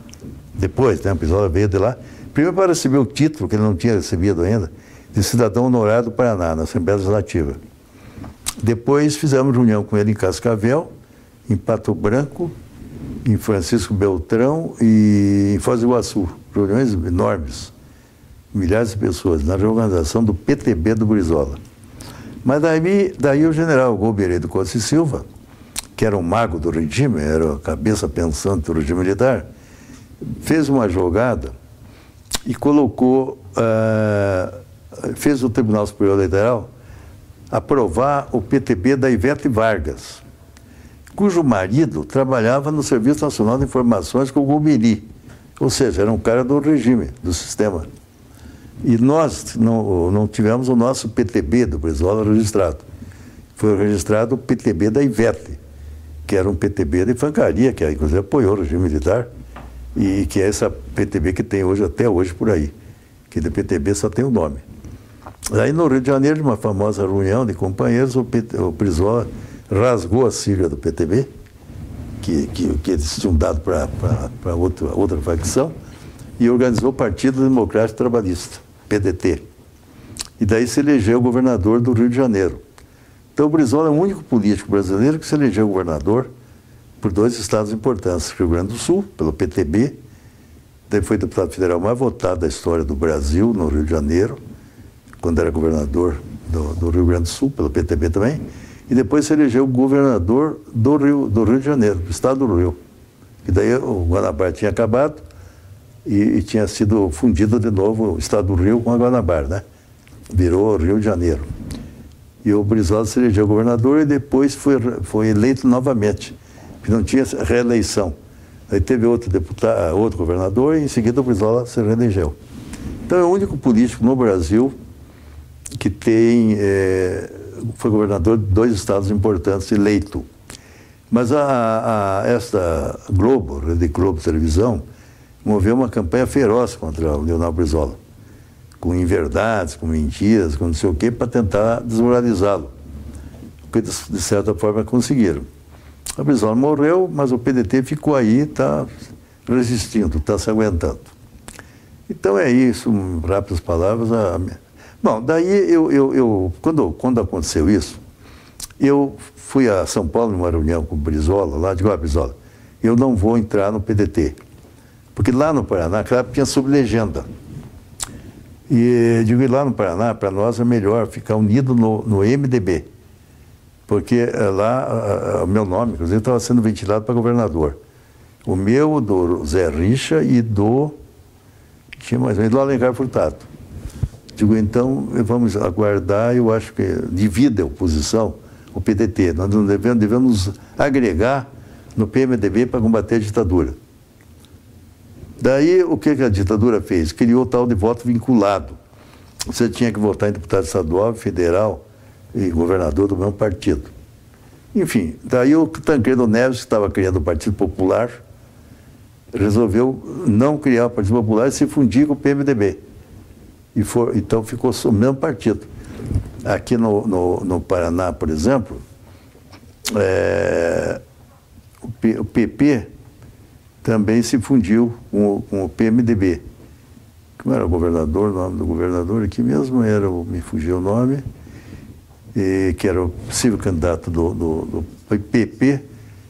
Depois, né, o Brizola veio de lá. Primeiro para receber o título, que ele não tinha recebido ainda, de cidadão honorário do Paraná, na Assembleia Legislativa. Depois fizemos reunião com ele em Cascavel, em Pato Branco, em Francisco Beltrão e em Foz do Iguaçu. Reuniões enormes, milhares de pessoas, na reorganização do PTB do Brizola. Mas daí o general Golberedo Costa e Silva, que era um mago do regime, era a cabeça pensante do regime militar, fez uma jogada e colocou, fez o Tribunal Superior Eleitoral aprovar o PTB da Ivete Vargas, cujo marido trabalhava no Serviço Nacional de Informações com o Golbery, ou seja, era um cara do regime, do sistema. E nós não tivemos o nosso PTB do Brizola registrado. Foi registrado o PTB da Ivete, que era um PTB de infantaria, que inclusive apoiou o regime militar, e que é essa PTB que tem hoje, até hoje por aí, que de PTB só tem o nome. Aí no Rio de Janeiro, numa famosa reunião de companheiros, o Brizola rasgou a sigla do PTB, que eles tinham dado para outra facção, e organizou o Partido Democrático Trabalhista, PDT. E daí se elegeu governador do Rio de Janeiro. Então o Brizola é o único político brasileiro que se elegeu governador por 2 estados importantes, Rio Grande do Sul, pelo PTB, daí foi deputado federal mais votado da história do Brasil, no Rio de Janeiro, quando era governador do Rio Grande do Sul, pelo PTB também, e depois se elegeu governador do Rio de Janeiro, do estado do Rio. E daí o Guanabara tinha acabado e tinha sido fundido de novo o estado do Rio com a Guanabara, né? Virou Rio de Janeiro. E o Brizola se elegeu governador e depois foi eleito novamente, porque não tinha reeleição. Aí teve outro deputado, outro governador e em seguida o Brizola se reelegeu. Então é o único político no Brasil que foi governador de 2 estados importantes eleito. Mas esta Globo, Rede Globo Televisão, moveu uma campanha feroz contra o Leonel Brizola, com inverdades, com mentiras, com não sei o quê, para tentar desmoralizá-lo. Porque, de certa forma, conseguiram. O Brizola morreu, mas o PDT ficou aí, está resistindo, está se aguentando. Então é isso, em rápidas palavras. Bom, daí quando aconteceu isso, eu fui a São Paulo numa reunião com o Brizola, lá, digo, Brizola, eu não vou entrar no PDT. Porque lá no Paraná, claro, tinha sublegenda. E digo, lá no Paraná, para nós é melhor ficar unido no MDB. Porque lá, o meu nome, inclusive, estava sendo ventilado para governador. O meu, do Zé Richa e tinha mais ou menos, do Alencar Furtado. Digo, então, vamos aguardar, eu acho que divide a oposição, o PDT. Nós não devemos agregar no PMDB para combater a ditadura. Daí, o que a ditadura fez? Criou o tal de voto vinculado. Você tinha que votar em deputado estadual, federal e governador do mesmo partido. Enfim, daí o Tancredo Neves, que estava criando o Partido Popular, resolveu não criar o Partido Popular e se fundir com o PMDB. Então ficou o mesmo partido. Aqui no Paraná, por exemplo, o PP também se fundiu com o PMDB. Como era o governador, o nome do governador aqui mesmo me fugiu o nome, que era o possível candidato do PP,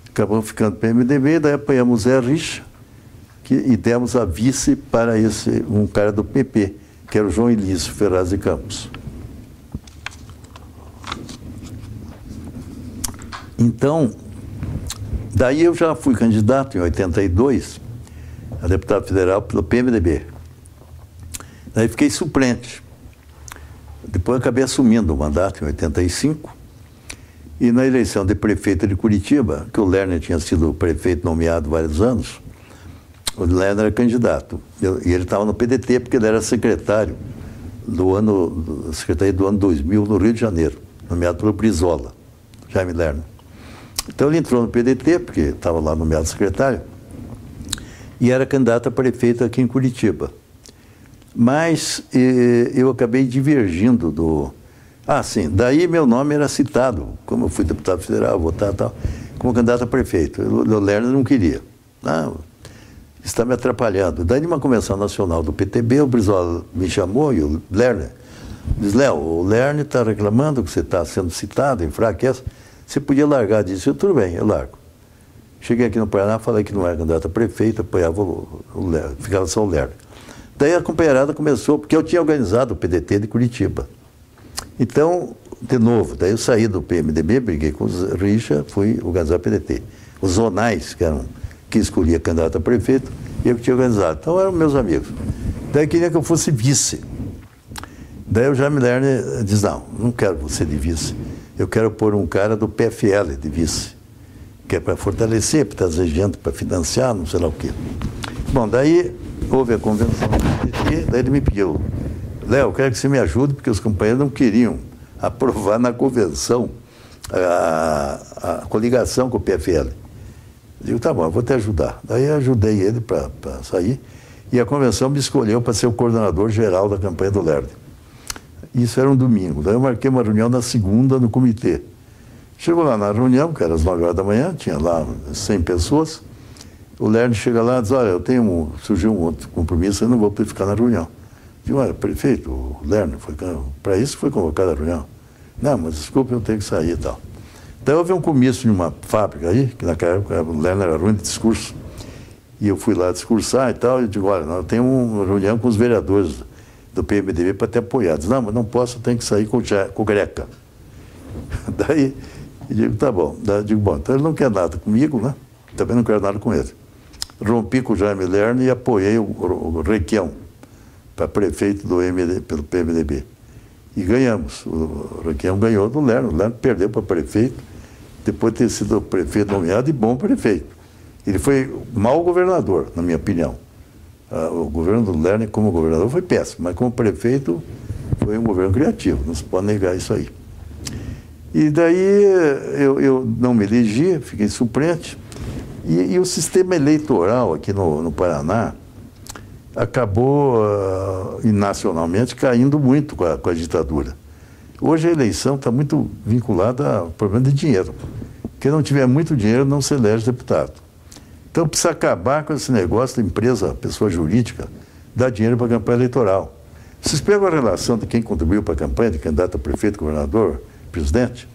acabou ficando PMDB, daí apanhamos Zé Richa e demos a vice para um cara do PP, que era o João Elísio Ferraz de Campos. Então, daí eu já fui candidato em 82 a deputado federal pelo PMDB. Daí fiquei suplente. Depois acabei assumindo o mandato em 85. E na eleição de prefeito de Curitiba, que o Lerner tinha sido prefeito nomeado vários anos, o Lerner era candidato. E ele estava no PDT, porque ele era secretário do ano 2000 no Rio de Janeiro, nomeado pelo Brizola, Jaime Lerner. Então ele entrou no PDT, porque estava lá nomeado secretário, e era candidato a prefeito aqui em Curitiba. Mas eu acabei divergindo do... sim, daí meu nome era citado, como eu fui deputado federal, votar e tal, como candidato a prefeito. O Lerner não queria. Não, está me atrapalhando. Daí, numa convenção nacional do PTB, o Brizola me chamou e o Lerner diz: Léo, o Lerner está reclamando que você está sendo citado, enfraquece. Você podia largar disso? Tudo bem, eu largo. Cheguei aqui no Paraná, falei que não era candidato a prefeito, apoiava o Lerner, ficava só o Lerner. Daí a companheirada começou, porque eu tinha organizado o PDT de Curitiba. Então, de novo, daí eu saí do PMDB, briguei com os Richa, fui organizar o PDT. Os zonais, que escolhia candidato a prefeito, eu que tinha organizado. Então eram meus amigos. Daí queria que eu fosse vice. Daí o Jaime Lerner diz: não quero você de vice. Eu quero pôr um cara do PFL de vice, que é para fortalecer, para trazer gente, para financiar, não sei lá o quê. Bom, daí houve a convenção do PT, daí ele me pediu: Léo, eu quero que você me ajude, porque os companheiros não queriam aprovar na convenção a coligação com o PFL. Eu digo: tá bom, eu vou te ajudar. Daí eu ajudei ele para sair, e a convenção me escolheu para ser o coordenador geral da campanha do Lerner. Isso era um domingo. Daí eu marquei uma reunião na segunda no comitê. Chegou lá na reunião, que era às 9 horas da manhã, tinha lá 100 pessoas. O Lerner chega lá e diz: olha, surgiu um outro compromisso, eu não vou poder ficar na reunião. Eu digo: olha, prefeito, o Lerner, para isso foi convocado a reunião. Não, mas desculpe, eu tenho que sair e tal. Daí houve um comício em uma fábrica aí, que naquela época o Lerner era ruim de discurso. E eu fui lá discursar e tal, e eu digo: olha, eu tenho uma reunião com os vereadores do PMDB para te apoiar. Diz: não, mas não posso, eu tenho que sair com o Greca. Daí eu digo: tá bom. Daí eu digo: bom, então ele não quer nada comigo, né? Também não quero nada com ele. Rompi com o Jaime Lerner e apoiei o Requião para prefeito pelo PMDB. E ganhamos. O Requião ganhou do Lerner. O Lerner perdeu para prefeito, depois de ter sido prefeito nomeado e bom prefeito. Ele foi mau governador, na minha opinião. O governo do Lerner como governador foi péssimo, mas como prefeito foi um governo criativo, não se pode negar isso aí. E daí eu não me elegi, fiquei suplente, e o sistema eleitoral aqui no Paraná acabou, e nacionalmente, caindo muito com a ditadura. Hoje a eleição está muito vinculada ao problema de dinheiro. Quem não tiver muito dinheiro não se elege deputado. Então precisa acabar com esse negócio da empresa, pessoa jurídica, dar dinheiro para a campanha eleitoral. Vocês pegam a relação de quem contribuiu para a campanha, de candidato a prefeito, governador, presidente,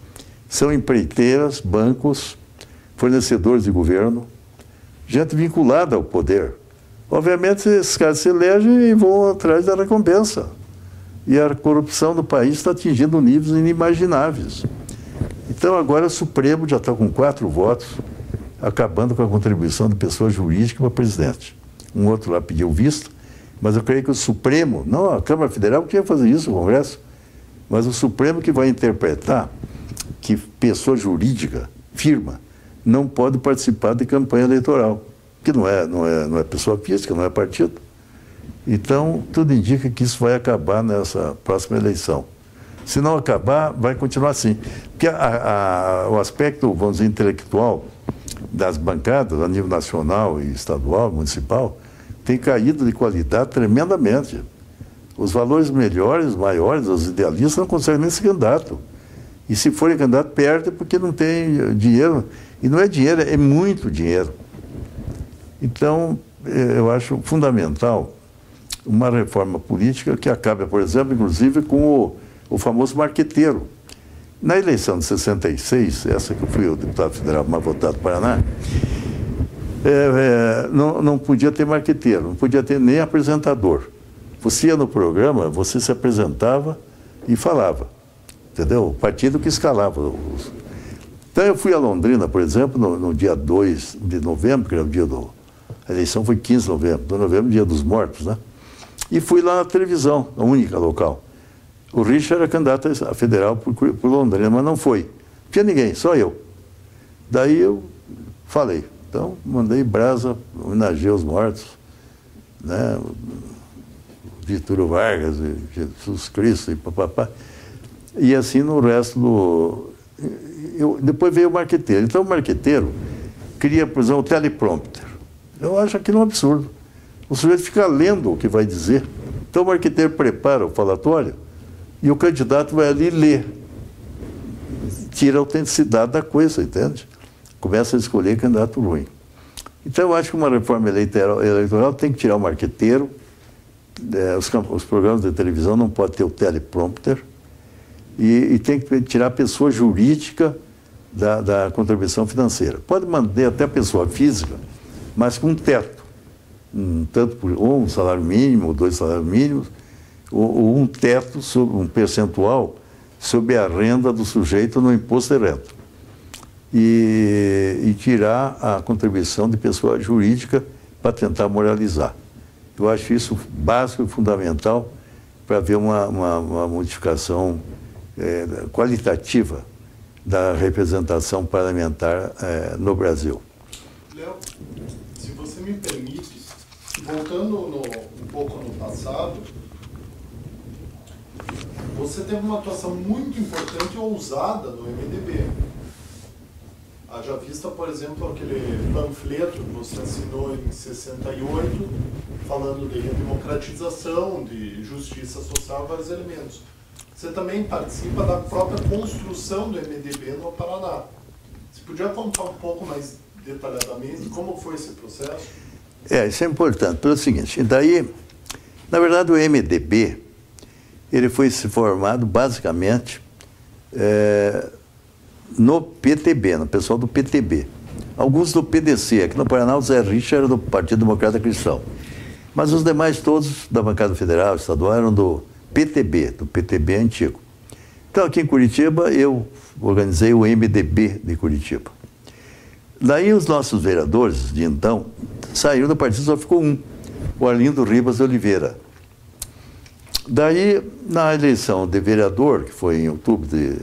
são empreiteiras, bancos, fornecedores de governo, gente vinculada ao poder. Obviamente, esses caras se elegem e vão atrás da recompensa. E a corrupção do país está atingindo níveis inimagináveis. Então, agora o Supremo já está com 4 votos, acabando com a contribuição de pessoa jurídica para presidente. Um outro lá pediu visto, mas eu creio que o Supremo, não a Câmara Federal que tinha que fazer isso, o Congresso, mas o Supremo que vai interpretar que pessoa jurídica, firma, não pode participar de campanha eleitoral, que não é pessoa física, não é partido. Então, tudo indica que isso vai acabar nessa próxima eleição. Se não acabar, vai continuar assim. Porque o aspecto, vamos dizer, intelectual das bancadas, a nível nacional e estadual, municipal, tem caído de qualidade tremendamente. Os valores melhores, maiores, os idealistas não conseguem nem ser candidato. E se forem candidato, perde porque não tem dinheiro. E não é dinheiro, é muito dinheiro. Então, eu acho fundamental uma reforma política que acabe, por exemplo, inclusive com o famoso marqueteiro. Na eleição de 66, essa que eu fui o deputado federal mais votado do Paraná, não podia ter marqueteiro, não podia ter nem apresentador. Você ia no programa, você se apresentava e falava, entendeu? O partido que escalava. Então eu fui a Londrina, por exemplo, no dia 2 de novembro, que era o dia a eleição foi 15 de novembro, 2 de novembro, dia dos mortos, né? E fui lá na televisão, a única local. O Richard era candidato a federal por Londrina, mas não foi. Não tinha ninguém, só eu. Daí eu falei. Então, mandei brasa, homenageei os mortos, né? Getúlio Vargas, Jesus Cristo e papapá. E assim no resto do... depois veio o marqueteiro. Então o marqueteiro queria, por exemplo, o teleprompter. Eu acho aquilo um absurdo. O sujeito fica lendo o que vai dizer. Então o marqueteiro prepara o falatório e o candidato vai ali ler. Tira a autenticidade da coisa, entende? Começa a escolher candidato ruim. Então eu acho que uma reforma eleitoral tem que tirar o marqueteiro. Os programas de televisão não podem ter o teleprompter. E tem que tirar a pessoa jurídica da contribuição financeira. Pode manter até a pessoa física, mas com um teto. Ou um salário mínimo, ou 2 salários mínimos, ou um teto, um percentual sobre a renda do sujeito no imposto direto. E tirar a contribuição de pessoa jurídica para tentar moralizar. Eu acho isso básico e fundamental para haver uma modificação qualitativa da representação parlamentar no Brasil. Léo, se você me permite, voltando um pouco no passado, você teve uma atuação muito importante e ousada no MDB. Haja vista, por exemplo, aquele panfleto que você assinou em 68, falando de redemocratização, de justiça social, vários elementos. Você também participa da própria construção do MDB no Paraná. Você podia contar um pouco mais detalhadamente como foi esse processo? Isso é importante, pelo seguinte, daí, na verdade, o MDB, ele foi se formado basicamente no PTB, no pessoal do PTB. Alguns do PDC, aqui no Paraná o Zé Richard era do Partido Democrata Cristão. Mas os demais todos da bancada federal, estadual, eram do PTB antigo. Então aqui em Curitiba eu organizei o MDB de Curitiba. Daí os nossos vereadores de então saíram do partido, só ficou um, o Arlindo Ribas de Oliveira. Daí na eleição de vereador, que foi em outubro de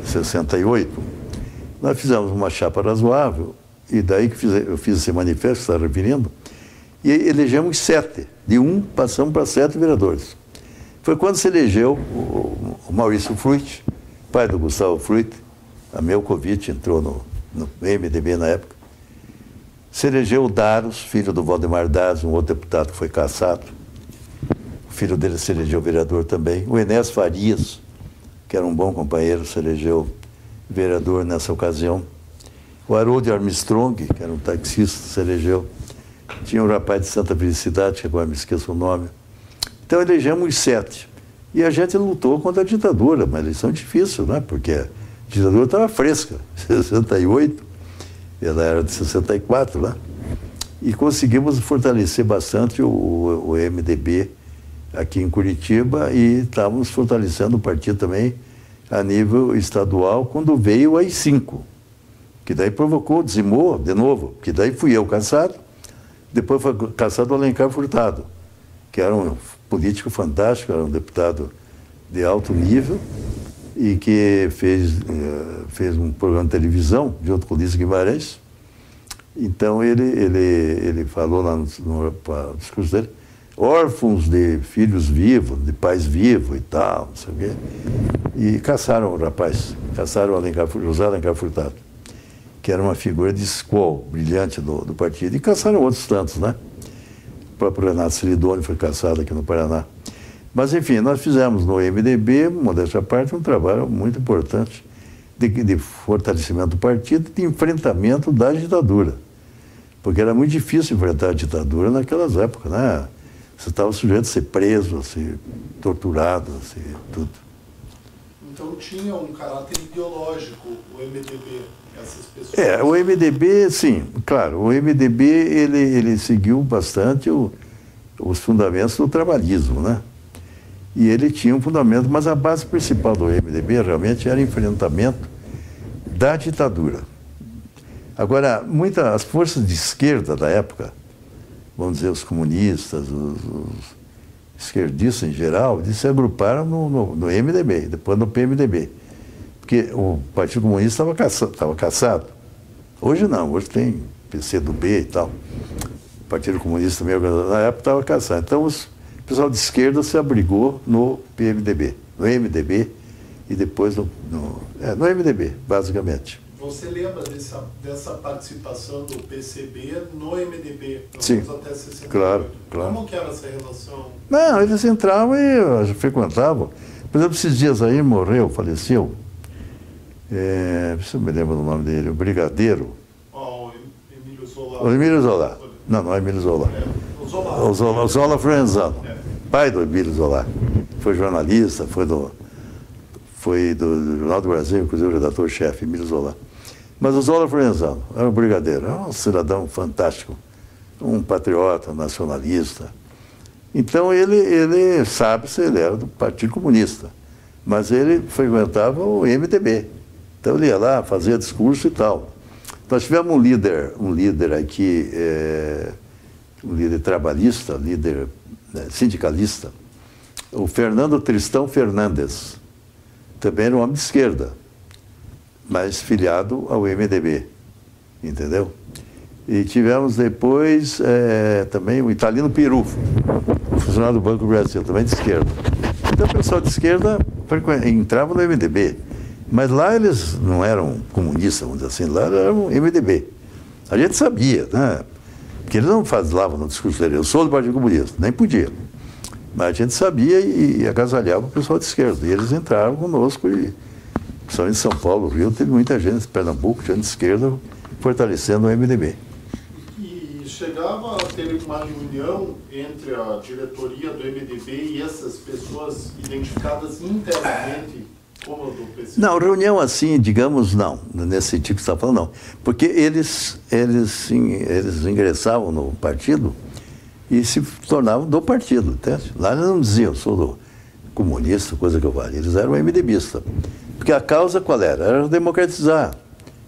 68, nós fizemos uma chapa razoável, e daí que eu fiz esse manifesto que você está referindo, e elegemos 7. De 1 passamos para 7 vereadores. Foi quando se elegeu o Maurício Fruit, pai do Gustavo Fruit, a Melcovitch entrou no MDB na época. Se elegeu o Daros, filho do Valdemar Daros, um outro deputado que foi cassado. O filho dele se elegeu vereador também. O Enéas Farias, que era um bom companheiro, se elegeu vereador nessa ocasião. O Harold Armstrong, que era um taxista, se elegeu. Tinha um rapaz de Santa Felicidade, que agora me esqueço o nome. Então elegemos 7. E a gente lutou contra a ditadura, uma eleição difícil, né? Porque a ditadura estava fresca, 68, ela era de 64, né? E conseguimos fortalecer bastante o MDB aqui em Curitiba e estávamos fortalecendo o partido também a nível estadual quando veio o AI-5, que daí dizimou de novo, que daí fui eu cassado, depois foi cassado o Alencar Furtado, que era um político fantástico, era um deputado de alto nível e que fez um programa de televisão junto com o Ulisses Guimarães. Então ele falou lá no discurso dele, órfãos de filhos vivos, de pais vivos e tal, não sei o quê. E caçaram o rapaz, caçaram o José Alencar Furtado, que era uma figura de escola brilhante do partido, e caçaram outros tantos, né? O próprio Renato Celidoni foi caçado aqui no Paraná. Mas, enfim, nós fizemos no MDB, modéstia à parte, um trabalho muito importante de fortalecimento do partido e de enfrentamento da ditadura. Porque era muito difícil enfrentar a ditadura naquelas épocas, né? Você estava sujeito a ser preso, a ser torturado, a ser tudo. Então tinha um caráter ideológico o MDB, essas pessoas? O MDB, sim, claro. O MDB, ele seguiu bastante os fundamentos do trabalhismo, né? E ele tinha um fundamento, mas a base principal do MDB realmente era enfrentamento da ditadura. Agora, as forças de esquerda da época, vamos dizer, os comunistas, os esquerdistas em geral, eles se agruparam no MDB, depois no PMDB. Porque o Partido Comunista estava caçado. Hoje não, hoje tem PCdoB e tal. O Partido Comunista também, na época, estava caçado. Então, o pessoal de esquerda se abrigou no PMDB, no MDB e depois no MDB, basicamente. Você lembra dessa participação do PCB no MDB, pelo Sim, menos até 68? claro. Como que era essa relação? Não, eles entravam e frequentavam. Por exemplo, esses dias aí faleceu, se eu me lembro do nome dele, o Brigadeiro. O Emílio Zola. O Emílio Zola. Não é Emílio Zola. O Zola Frenzano, pai do Emílio Zola. Foi jornalista, foi do Jornal do Brasil, inclusive o redator-chefe, Emílio Zola. Mas o Zola Frenzano era um brigadeiro, era um cidadão fantástico, um patriota, nacionalista. Então ele sabe-se, ele era do Partido Comunista, mas ele frequentava o MDB. Então ele ia lá, fazia discurso e tal. Nós tivemos um líder aqui, um líder trabalhista, líder sindicalista, o Fernando Tristão Fernandes. Também era um homem de esquerda, mas filiado ao MDB, entendeu? E tivemos depois também o Italino Peru, funcionário do Banco do Brasil, também de esquerda. Então o pessoal de esquerda entrava no MDB, mas lá eles não eram comunistas, vamos dizer assim, lá eram MDB. A gente sabia, né? Porque eles não falavam no discurso dele, eu sou do Partido Comunista, nem podia. Mas a gente sabia e agasalhava o pessoal de esquerda. E eles entraram conosco, e, principalmente em São Paulo, Rio, teve muita gente, em Pernambuco, gente de esquerda, fortalecendo o MDB. E chegava a ter uma reunião entre a diretoria do MDB e essas pessoas identificadas internamente como do PCB? Não, reunião assim, digamos, não, nesse sentido que você está falando, não. Porque eles ingressavam no partido e se tornavam do partido, entende? Lá eles não diziam, sou do comunista, coisa que eu valha. Eles eram MDBistas. Porque a causa qual era? Era democratizar,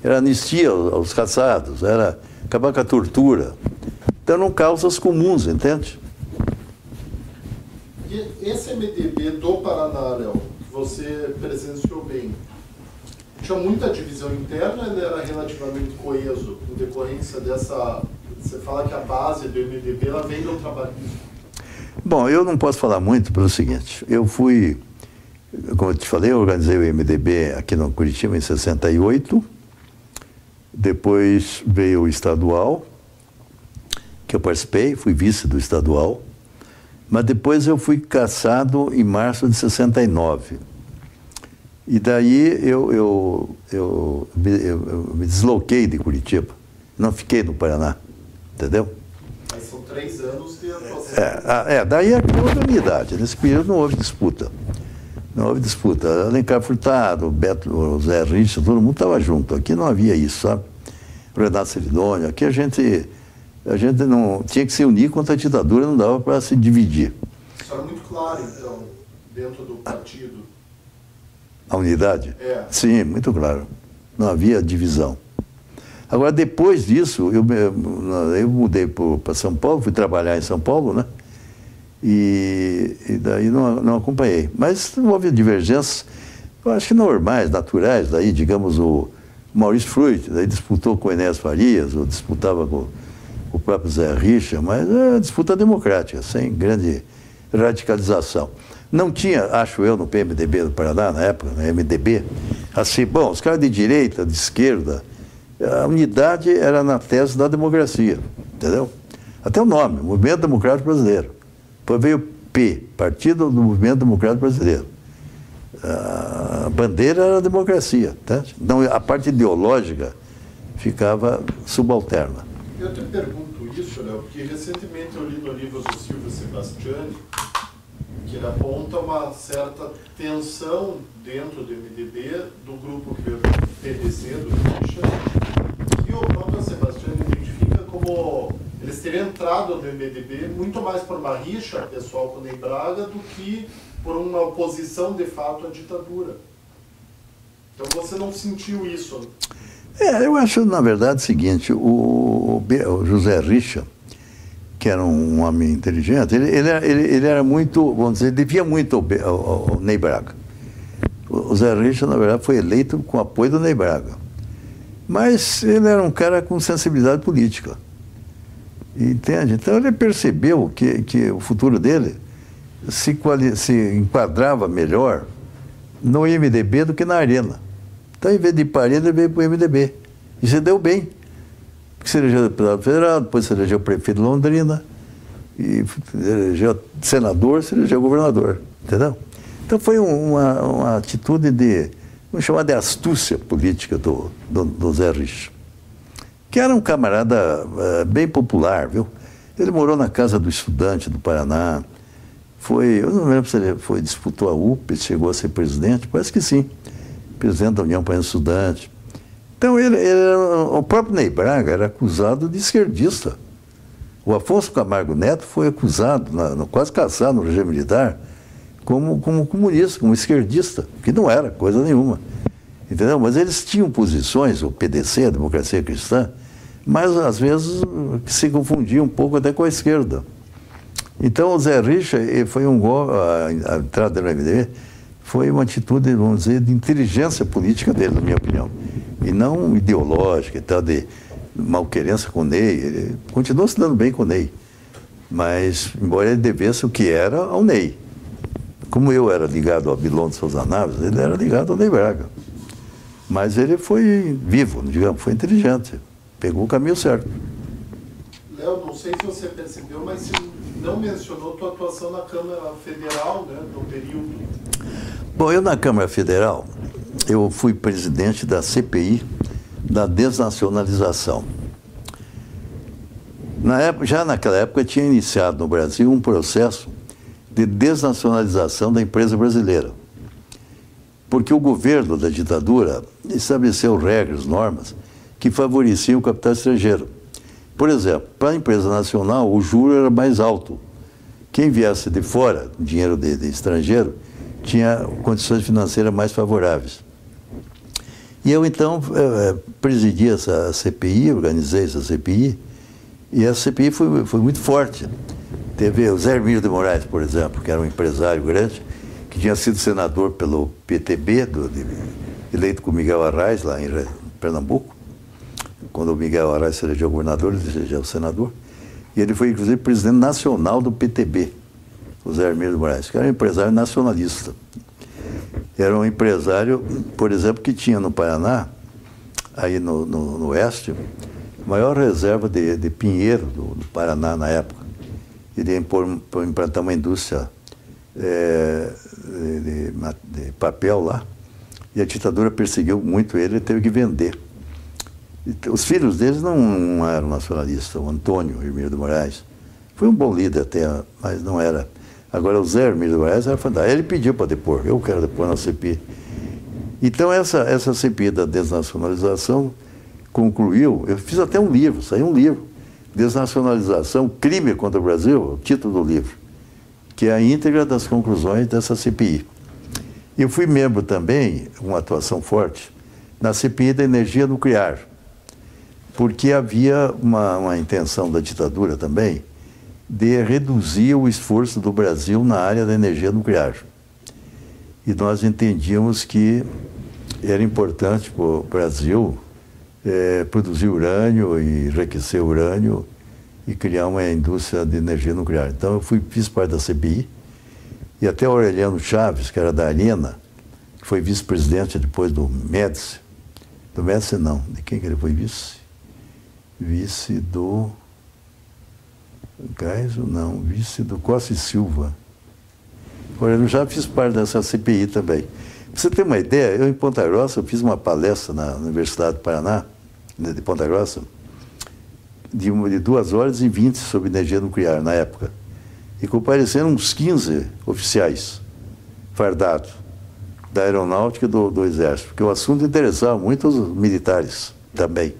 era anistia aos caçados, era acabar com a tortura. Então eram causas comuns, entende? E esse MDB do Paraná, Léo, que você presenciou bem, tinha muita divisão interna, ele era relativamente coeso, em decorrência dessa... Você fala que a base do MDB ela vem do trabalhismo. Bom, eu não posso falar muito pelo seguinte, eu fui, como eu te falei, eu organizei o MDB aqui no Curitiba em 68, depois veio o estadual, que eu participei, fui vice do estadual, mas depois eu fui cassado em março de 69. E daí eu me desloquei de Curitiba, não fiquei no Paraná. Entendeu? Mas são 3 anos de atuação. Daí é outra unidade. Nesse período não houve disputa. Não houve disputa. Alencar Furtado, Beto, o Zé Richa, todo mundo estava junto. Aqui não havia isso, sabe? O Renato Ceridônio. Aqui a gente não tinha que se unir contra a ditadura, não dava para se dividir. Isso era muito claro, então, dentro do partido. A unidade? Sim, muito claro. Não havia divisão. Agora, depois disso, eu mudei para São Paulo, fui trabalhar em São Paulo, né? E daí não acompanhei. Mas não houve divergências, eu acho que normais, naturais. Daí, digamos, o Maurício Fruit, daí disputou com o Enéas Farias, ou disputava com o próprio Zé Richa, mas é disputa democrática, sem grande radicalização. Não tinha, acho eu, no PMDB do Paraná, na época, no MDB, assim, bom, os caras de direita, de esquerda, a unidade era na tese da democracia, entendeu? Até o nome, Movimento Democrático Brasileiro. Depois veio P, Partido do Movimento Democrático Brasileiro. A bandeira era a democracia, tá? Então, a parte ideológica ficava subalterna. Eu te pergunto isso, Léo, porque recentemente eu li no livro do Silvio Sebastiani que ele aponta uma certa tensão dentro do MDB, do grupo que veio do PDC, do Richa, e o próprio Sebastiani identifica como eles teriam entrado no MDB muito mais por uma rixa pessoal com o Ney Braga do que por uma oposição de fato à ditadura. Então você não sentiu isso? Eu acho, na verdade, o seguinte, o José Richa, que era um homem inteligente, ele era muito, vamos dizer, ele devia muito ao Ney Braga. O Zé Richa, na verdade, foi eleito com o apoio do Ney Braga. Mas ele era um cara com sensibilidade política. Entende? Então ele percebeu que o futuro dele se enquadrava melhor no MDB do que na Arena. Então, em vez de ir para a Arena, ele veio para o MDB. E se deu bem. Porque se elegeu deputado federal, depois se elegeu prefeito de Londrina, e se elegeu senador, se elegeu governador. Entendeu? Então foi uma atitude de, vamos chamar de astúcia política do Zé Richa, que era um camarada bem popular, viu? Ele morou na casa do estudante do Paraná. Eu não lembro se ele disputou a UP, chegou a ser presidente, parece que sim. Presidente da União Paraná Estudante. Então, o próprio Ney Braga era acusado de esquerdista. O Afonso Camargo Neto foi acusado, quase caçado no regime militar, como comunista, como esquerdista, que não era coisa nenhuma. Entendeu? Mas eles tinham posições, o PDC, a Democracia Cristã, mas às vezes se confundiam um pouco até com a esquerda. Então o Zé Richa foi a entrada do MDB foi uma atitude, vamos dizer, de inteligência política dele, na minha opinião. E não ideológica e tal, de malquerença com o Ney. Ele continuou se dando bem com o Ney. Mas, embora ele devesse o que era ao Ney. Como eu era ligado ao Abilon de Souza Naves, ele era ligado ao Ney Braga. Mas ele foi vivo, digamos, foi inteligente. Pegou o caminho certo. Léo, não sei se você percebeu, mas você não mencionou tua atuação na Câmara Federal, né, no período. Bom, eu na Câmara Federal, eu fui presidente da CPI da desnacionalização. Já naquela época tinha iniciado no Brasil um processo de desnacionalização da empresa brasileira. Porque o governo da ditadura estabeleceu regras, normas, que favoreciam o capital estrangeiro. Por exemplo, para a empresa nacional, o juro era mais alto. Quem viesse de fora, dinheiro de estrangeiro, tinha condições financeiras mais favoráveis. E eu, então, presidi essa CPI, organizei essa CPI, e essa CPI foi muito forte. Teve o Zé Hermílio de Moraes, por exemplo, que era um empresário grande, que tinha sido senador pelo PTB, eleito com Miguel Arraes, lá em Pernambuco. Quando o Miguel Arraes se elegeu governador, ele se elegeu senador. E ele foi, inclusive, presidente nacional do PTB, o Zé Hermílio de Moraes, que era um empresário nacionalista. Era um empresário, por exemplo, que tinha no Paraná, aí no oeste, a maior reserva de pinheiro do Paraná na época. Ele ia implantar uma indústria de papel lá, e a ditadura perseguiu muito ele e teve que vender. Os filhos deles não eram nacionalistas. O Antônio Hermílio de Moraes foi um bom líder até, mas não era. Agora o Zé Hermílio de Moraes era fantástico. Ele pediu para depor, eu quero depor na CPI. Então essa CPI da desnacionalização concluiu, eu fiz até um livro, saiu um livro, Desnacionalização, Crime contra o Brasil, o título do livro, que é a íntegra das conclusões dessa CPI. Eu fui membro também, uma atuação forte, na CPI da energia nuclear, porque havia uma intenção da ditadura também de reduzir o esforço do Brasil na área da energia nuclear. E nós entendíamos que era importante para o Brasil produzir urânio e enriquecer urânio e criar uma indústria de energia nuclear. Então eu fiz parte da CPI, e até o Aureliano Chaves, que era da Arena, que foi vice-presidente depois do Médici. Do Médici não, de quem que ele foi vice? Vice do Geisel, não, vice do Costa e Silva. Eu já fiz parte dessa CPI também. Pra você ter uma ideia, eu em Ponta Grossa, eu fiz uma palestra na Universidade do Paraná, de Ponta Grossa, de 2 horas e 20 sobre energia nuclear, na época. E compareceram uns 15 oficiais fardados da aeronáutica e do exército, porque o assunto interessava muito aos militares também,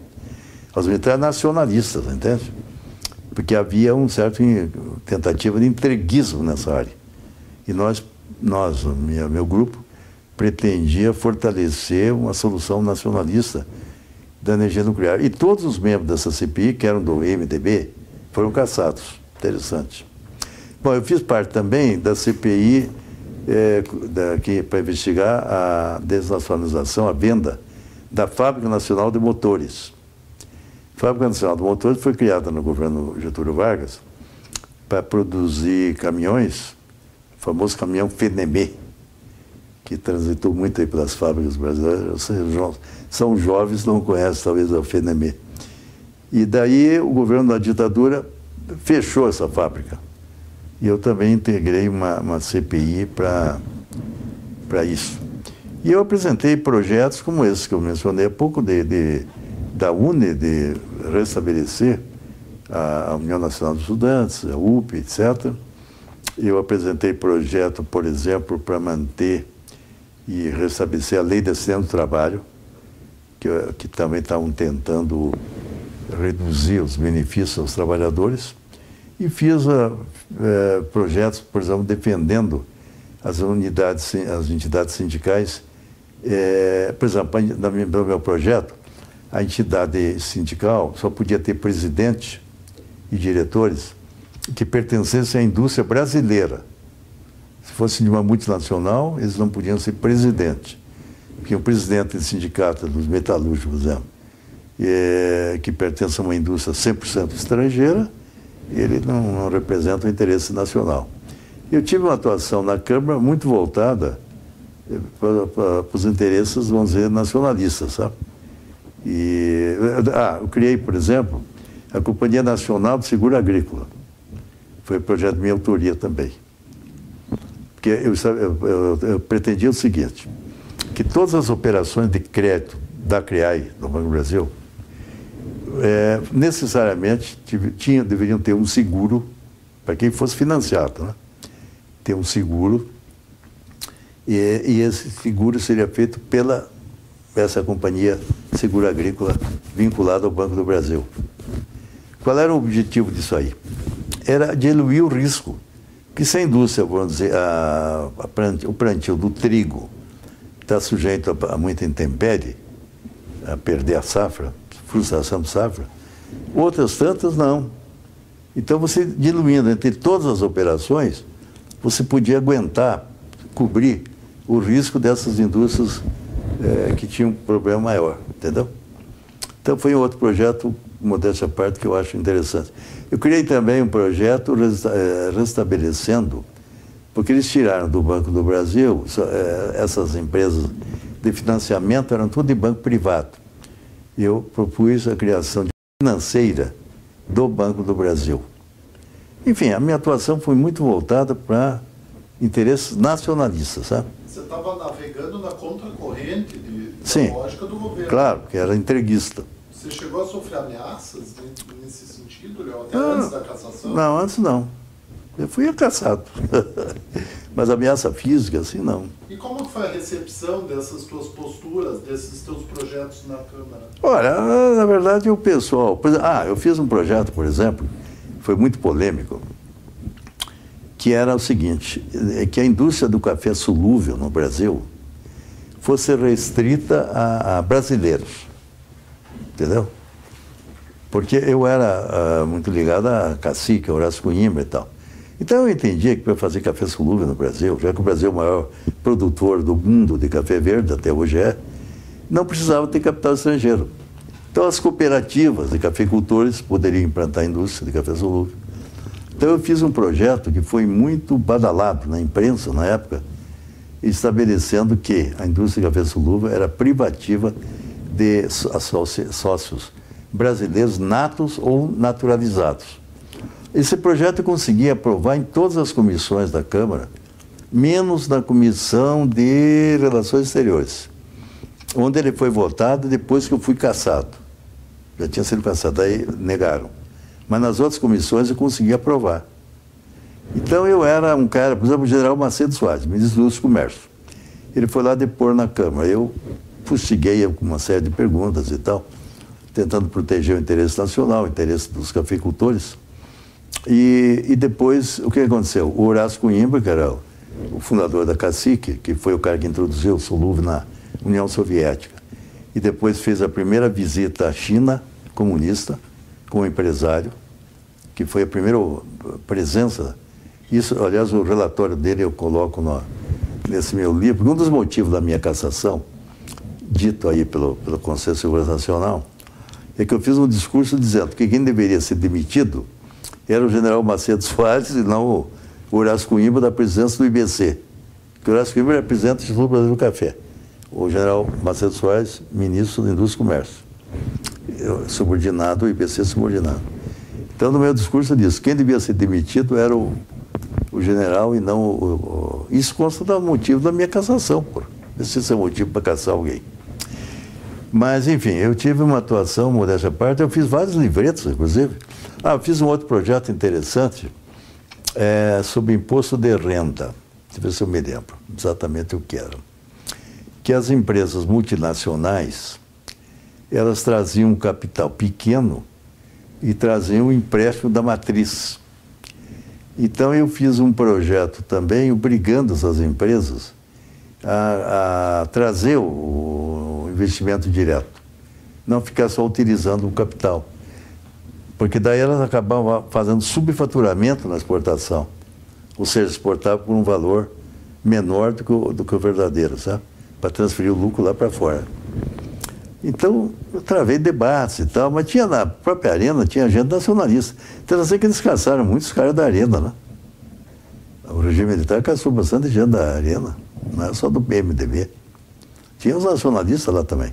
aos militares nacionalistas, entende? Porque havia um certo tentativa de entreguismo nessa área. E meu grupo, pretendia fortalecer uma solução nacionalista da energia nuclear. E todos os membros dessa CPI, que eram do MDB, foram caçados. Interessante. Bom, eu fiz parte também da CPI para investigar a desnacionalização, a venda da Fábrica Nacional de Motores. A Fábrica Nacional de Motores foi criada no governo Getúlio Vargas para produzir caminhões, o famoso caminhão Fenemê, que transitou muito aí pelas fábricas brasileiras. São jovens, não conhecem talvez a Fenemê. E daí o governo da ditadura fechou essa fábrica. E eu também integrei uma CPI para isso. E eu apresentei projetos como esse que eu mencionei há pouco, da UNE, de restabelecer a União Nacional dos Estudantes, a UP, etc. Eu apresentei projeto, por exemplo, para manter e restabelecer a lei de acidente do trabalho, que também estavam tentando reduzir os benefícios aos trabalhadores. E fiz projetos, por exemplo, defendendo as entidades sindicais. Por exemplo, no meu projeto, a entidade sindical só podia ter presidente e diretores que pertencessem à indústria brasileira. Se fosse de uma multinacional, eles não podiam ser presidente. Porque o presidente do sindicato dos metalúrgicos, por exemplo, que pertence a uma indústria 100% estrangeira, ele não representa o interesse nacional. Eu tive uma atuação na Câmara muito voltada para os interesses, vamos dizer, nacionalistas, sabe? Eu criei, por exemplo, a Companhia Nacional de Seguro Agrícola. Foi um projeto de minha autoria também. Porque eu pretendia o seguinte, que todas as operações de crédito da CREAI, do Banco do Brasil, necessariamente deveriam ter um seguro, para quem fosse financiado, né? Ter um seguro, e esse seguro seria feito pela essa companhia Seguro Agrícola vinculada ao Banco do Brasil. Qual era o objetivo disso aí? Era diluir o risco, que se a indústria, vamos dizer, o plantio do trigo está sujeito a muita intempérie, a perder a safra, frustração de safra, outras tantas não. Então, você diluindo entre todas as operações, você podia aguentar, cobrir o risco dessas indústrias que tinham um problema maior, entendeu? Então, foi um outro projeto, modéstia à parte, que eu acho interessante. Eu criei também um projeto restabelecendo, porque eles tiraram do Banco do Brasil, essas empresas de financiamento eram tudo de banco privado. Eu propus a criação financeira do Banco do Brasil. Enfim, a minha atuação foi muito voltada para interesses nacionalistas, sabe? Você estava navegando na contracorrente da lógica do governo. Claro, que era entreguista. Você chegou a sofrer ameaças nesse sentido, Léo, até antes da cassação? Não, antes não. Eu fui caçado. Mas ameaça física, assim, não. E como foi a recepção dessas tuas posturas, desses teus projetos na Câmara? Olha, na verdade, o pessoal... eu fiz um projeto, por exemplo, foi muito polêmico, que era o seguinte, que a indústria do café solúvel no Brasil fosse restrita a brasileiros. Entendeu? Porque eu era muito ligado a Cacique, a Horácio Coimbra e tal. Então eu entendia que para fazer café solúvel no Brasil, já que o Brasil é o maior produtor do mundo de café verde, até hoje não precisava ter capital estrangeiro. Então as cooperativas de cafeicultores poderiam implantar a indústria de café solúvel. Então eu fiz um projeto que foi muito badalado na imprensa na época, estabelecendo que a indústria de café solúvel era privativa de sócios brasileiros natos ou naturalizados. Esse projeto eu consegui aprovar em todas as comissões da Câmara menos na Comissão de Relações Exteriores, onde ele foi votado depois que eu fui cassado. Já tinha sido cassado, aí negaram. Mas nas outras comissões eu consegui aprovar. Então eu era um cara, por exemplo, o general Macedo Soares, ministro do Comércio. Ele foi lá depor na Câmara. Eu fustiguei com uma série de perguntas e tal, tentando proteger o interesse nacional, o interesse dos cafeicultores. E depois, o que aconteceu? O Horácio Coimbra, que era o fundador da Cacique, que foi o cara que introduziu o solúvel na União Soviética, e depois fez a primeira visita à China comunista, como empresário, que foi a primeira presença. Isso, aliás, o relatório dele eu coloco nesse meu livro, porque um dos motivos da minha cassação, dito aí pelo Conselho de Segurança Nacional, é que eu fiz um discurso dizendo que quem deveria ser demitido era o general Macedo Soares e não o Horácio Coimbra da presidência do IBC. Porque o Horácio Coimbra era presidente do Instituto Brasileiro do Café. O general Macedo Soares, ministro da Indústria e Comércio. Eu, subordinado, o IBC subordinado. Então, no meu discurso eu disse, quem devia ser demitido era o general e não Isso consta do motivo da minha cassação, pô. Esse é o motivo para caçar alguém. Mas, enfim, eu tive uma atuação, modéstia à parte, eu fiz vários livretos, inclusive. Eu fiz um outro projeto interessante sobre imposto de renda. Deixa eu ver se eu me lembro exatamente o que era. Que as empresas multinacionais, elas traziam um capital pequeno e traziam um empréstimo da matriz. Então eu fiz um projeto também obrigando essas empresas a trazer o investimento direto, não ficar só utilizando o capital. Porque daí elas acabavam fazendo subfaturamento na exportação, ou seja, exportavam por um valor menor do que o verdadeiro, sabe? Para transferir o lucro lá para fora. Então, eu travei debates e tal, mas tinha na própria Arena, tinha gente nacionalista. Então, eu sei que eles caçaram muitos caras da Arena, né? O regime militar caçou bastante gente da Arena, não é só do PMDB. Tinha os nacionalistas lá também.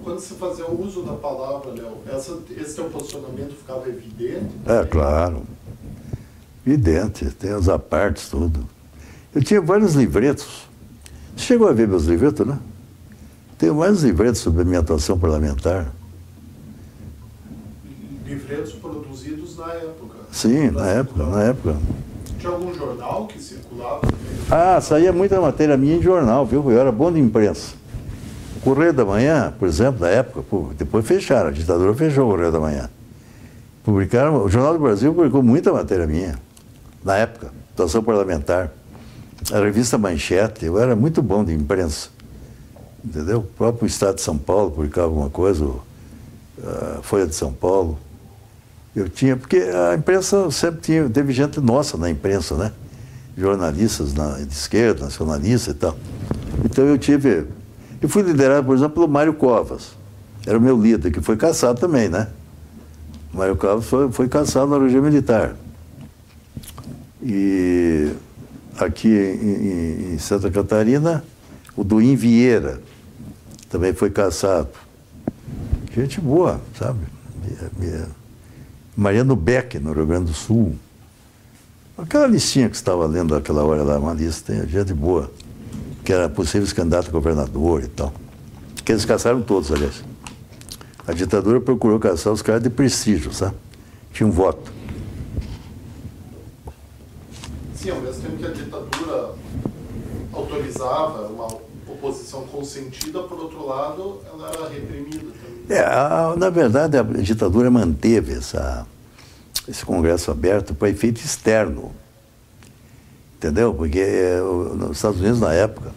Quando você fazia uso da palavra, Léo, esse teu posicionamento ficava evidente? Claro. Evidente, tem os apartes, tudo. Eu tinha vários livretos. Você chegou a ver meus livretos, né? Tenho vários livretos sobre a minha atuação parlamentar. Livretos produzidos na época? Sim, na época. Tinha algum jornal que circulava? Saía muita matéria minha em jornal, viu? Eu era bom de imprensa. O Correio da Manhã, por exemplo, na época, depois fecharam, a ditadura fechou o Correio da Manhã. O Jornal do Brasil publicou muita matéria minha, na época, atuação parlamentar. A revista Manchete, eu era muito bom de imprensa. Entendeu? O próprio Estado de São Paulo publicava alguma coisa, a Folha de São Paulo. Eu tinha, porque a imprensa sempre teve gente nossa na imprensa, né? Jornalistas de esquerda, nacionalistas e tal. Então eu fui liderado, por exemplo, pelo Mário Covas. Era o meu líder, que foi caçado também, né? O Mário Covas foi caçado no regime militar. E aqui em Santa Catarina, o Duim Vieira também foi caçado. Gente boa, sabe? Mariano Beck, no Rio Grande do Sul. Aquela listinha que você estava lendo naquela hora lá, uma lista, tem gente boa, que era possível candidato a governador e tal. Que eles caçaram todos, aliás. A ditadura procurou caçar os caras de prestígio, sabe? Tinha um voto. Sim, ao mesmo tempo que a ditadura autorizava uma oposição consentida, por outro lado, ela era reprimida também. Na verdade, a ditadura manteve esse Congresso aberto para efeito externo. Entendeu? Porque os Estados Unidos, na época,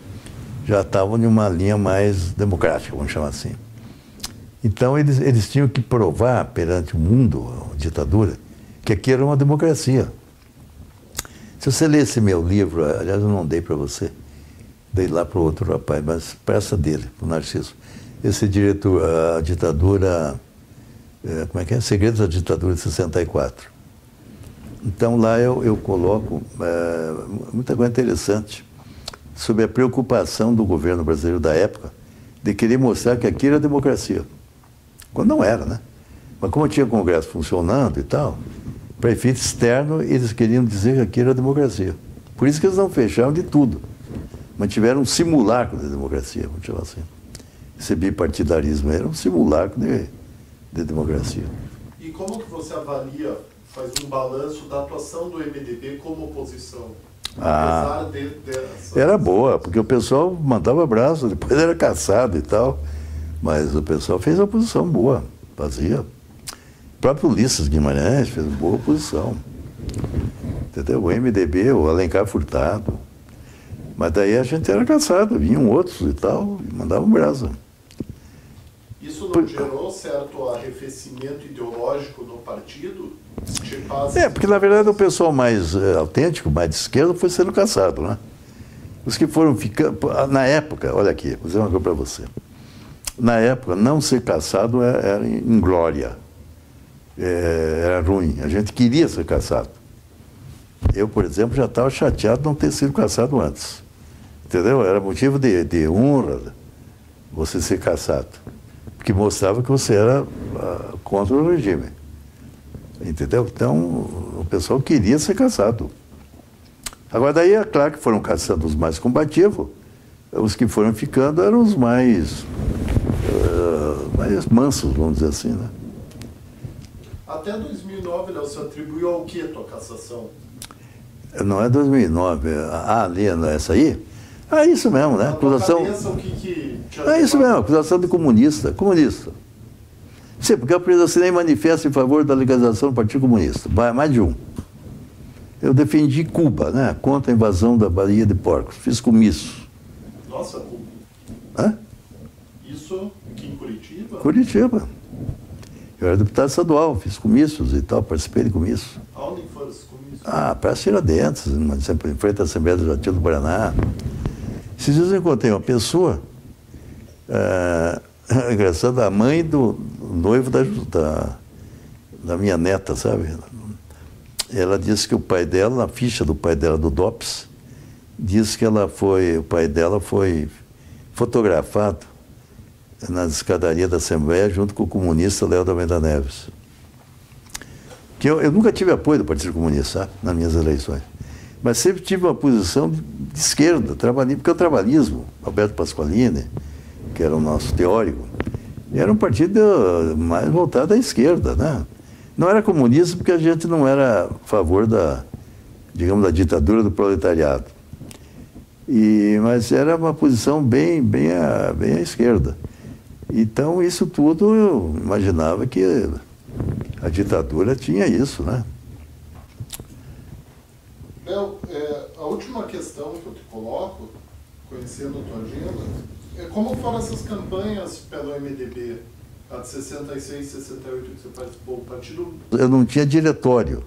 já estavam em uma linha mais democrática, vamos chamar assim. Então, eles tinham que provar perante o mundo, a ditadura, que aqui era uma democracia. Se você ler esse meu livro, aliás, eu não dei para você, dei lá para o outro rapaz, mas presta dele, para o Narciso. Esse diretor, a ditadura, como é que é? Segredos da Ditadura de 64. Então lá eu coloco muita coisa interessante sobre a preocupação do governo brasileiro da época de querer mostrar que aqui era democracia. Quando não era, né? Mas como tinha Congresso funcionando e tal, para efeito externo, eles queriam dizer que aqui era democracia. Por isso que eles não fecharam de tudo. Mantiveram um simulacro de democracia, vamos chamar assim. Esse bipartidarismo era um simulacro de democracia. E como que você avalia, faz um balanço da atuação do MDB como oposição? Apesar dessa... Era boa, porque o pessoal mandava abraço, depois era caçado e tal. Mas o pessoal fez uma oposição boa, fazia. O próprio Ulisses Guimarães fez uma boa oposição. Entendeu? O MDB, o Alencar Furtado. Mas daí a gente era caçado, vinham outros e tal, e mandavam brasa. Isso não gerou certo arrefecimento ideológico no partido? Porque na verdade o pessoal mais autêntico, mais de esquerda, foi sendo caçado, né? Os que foram ficando... Na época, olha aqui, vou dizer uma coisa para você. Na época, não ser caçado era inglória. Era ruim. A gente queria ser caçado. Eu, por exemplo, já estava chateado de não ter sido caçado antes. Entendeu? Era motivo de honra você ser caçado. Porque mostrava que você era contra o regime. Entendeu? Então, o pessoal queria ser caçado. Agora, daí é claro que foram caçando os mais combativos. Os que foram ficando eram os mais mansos, vamos dizer assim, né? Até 2009, Léo, você atribuiu ao que a tua cassação? Não é 2009. Ali, essa aí? Isso mesmo, né? Acusação... isso mesmo, acusação de comunista. Comunista. Sim, porque eu assinei manifesto em favor da legalização do Partido Comunista. Mais de um. Eu defendi Cuba, né? Contra a invasão da Baía de Porcos. Fiz comício. Nossa, Cuba. Hã? Isso aqui em Curitiba? Curitiba. Eu era deputado estadual, fiz comícios e tal, participei de comícios. Aonde foram esses comícios? Praça Tiradentes, em frente à Assembleia do Jati do Paraná. Esses dias eu encontrei uma pessoa, engraçado, a mãe do noivo da minha neta, sabe? Ela disse que o pai dela, na ficha do pai dela do DOPS, diz que o pai dela foi fotografado nas escadarias da Assembleia junto com o comunista Léo da Almeida Neves. Que eu nunca tive apoio do Partido Comunista, sabe, nas minhas eleições. Mas sempre tive uma posição de esquerda, porque o trabalhismo, Alberto Pasqualini, que era o nosso teórico, era um partido mais voltado à esquerda, né? Não era comunista porque a gente não era a favor da ditadura do proletariado. Mas era uma posição bem à esquerda. Então, isso tudo eu imaginava que a ditadura tinha isso, né? Léo, a última questão que eu te coloco, conhecendo a tua agenda, é como foram essas campanhas pelo MDB, a de 66, 68 que você participou, o partido... Eu não tinha diretório.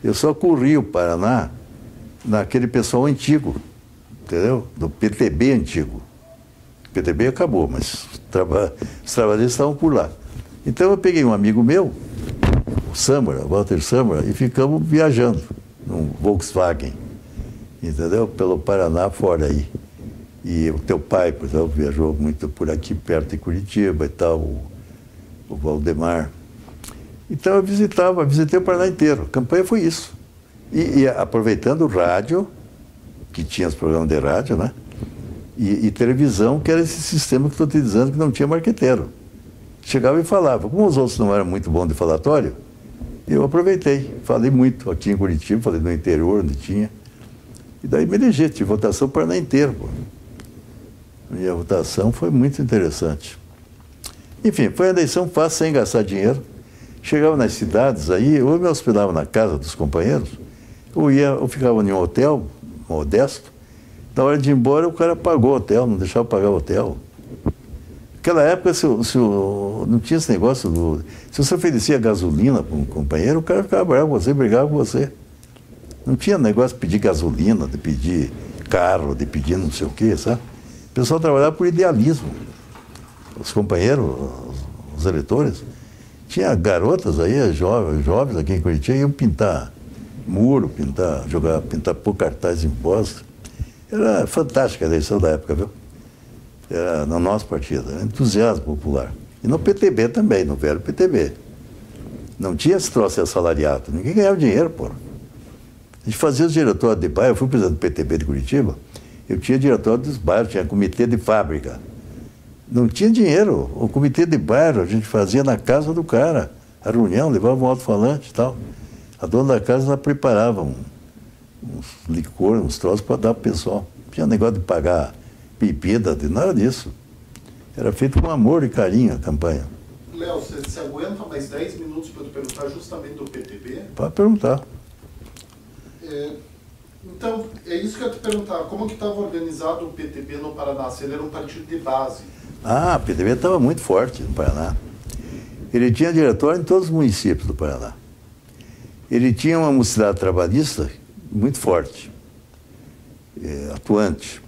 Eu só corri o Paraná naquele pessoal antigo, entendeu? Do PTB antigo. O PTB acabou, mas os trabalhadores estavam por lá. Então eu peguei um amigo meu, o Samara, Walter Samara, e ficamos viajando num Volkswagen, entendeu? Pelo Paraná fora aí. E o teu pai, por exemplo, viajou muito por aqui, perto de Curitiba e tal, o Valdemar. Então eu visitei o Paraná inteiro. A campanha foi isso. E aproveitando o rádio, que tinha os programas de rádio, né? E televisão, que era esse sistema que estou te dizendo que não tinha marqueteiro. Chegava e falava. Como os outros não eram muito bons de falatório, eu aproveitei. Falei muito aqui em Curitiba, falei no interior, onde tinha. E daí me elegi, tive votação para o Paraná inteiro. Pô. E a votação foi muito interessante. Enfim, foi uma eleição fácil, sem gastar dinheiro. Chegava nas cidades aí, ou eu me hospedava na casa dos companheiros, ou ficava em um hotel modesto. Na hora de ir embora, o cara pagou o hotel, não deixava pagar o hotel. Naquela época, não tinha esse negócio se você oferecia gasolina para um companheiro, o cara ficava bravo com você, brigava com você. Não tinha negócio de pedir gasolina, de pedir carro, de pedir não sei o quê, sabe? O pessoal trabalhava por idealismo. Os companheiros, os eleitores, tinha garotas aí, jovens aqui em Curitiba, iam pintar muro, pintar por cartaz em posta. Era fantástica a eleição da época, viu? Era no nosso partido, era entusiasmo popular. E no PTB também, no velho PTB. Não tinha esse troço assalariado, ninguém ganhava dinheiro, pô. A gente fazia os diretórios de bairro, eu fui presidente do PTB de Curitiba, eu tinha diretório dos bairros, tinha comitê de fábrica. Não tinha dinheiro. O comitê de bairro a gente fazia na casa do cara. A reunião, levava um alto-falante e tal. A dona da casa ela preparava uns licor, uns troços para dar para o pessoal. Não tinha negócio de pagar bebida, de nada disso. Era feito com amor e carinho a campanha. Léo, você aguenta mais 10 minutos para eu te perguntar justamente do PTB? Pode perguntar. Então, é isso que eu ia te perguntar. Como que estava organizado o PTB no Paraná? Se ele era um partido de base? O PTB estava muito forte no Paraná. Ele tinha diretório em todos os municípios do Paraná. Ele tinha uma mocidade trabalhista muito forte, atuante.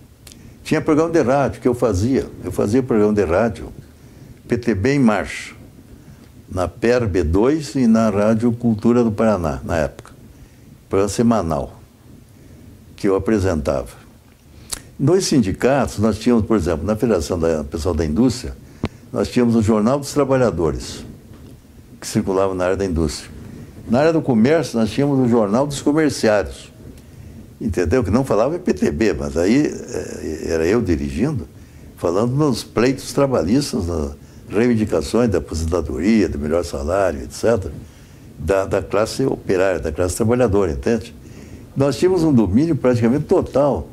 Tinha programa de rádio que eu fazia. Eu fazia programa de rádio, PTB em Marcha, na PER-B2 e na Rádio Cultura do Paraná, na época. Programa semanal, que eu apresentava. Nos sindicatos, nós tínhamos, por exemplo, na Federação Pessoal da Indústria, nós tínhamos o Jornal dos Trabalhadores, que circulava na área da indústria. Na área do comércio, nós tínhamos o Jornal dos Comerciários, entendeu? Que não falava em PTB, mas aí era eu dirigindo, falando nos pleitos trabalhistas, nas reivindicações da aposentadoria, do melhor salário, etc., da classe operária, da classe trabalhadora, entende? Nós tínhamos um domínio praticamente total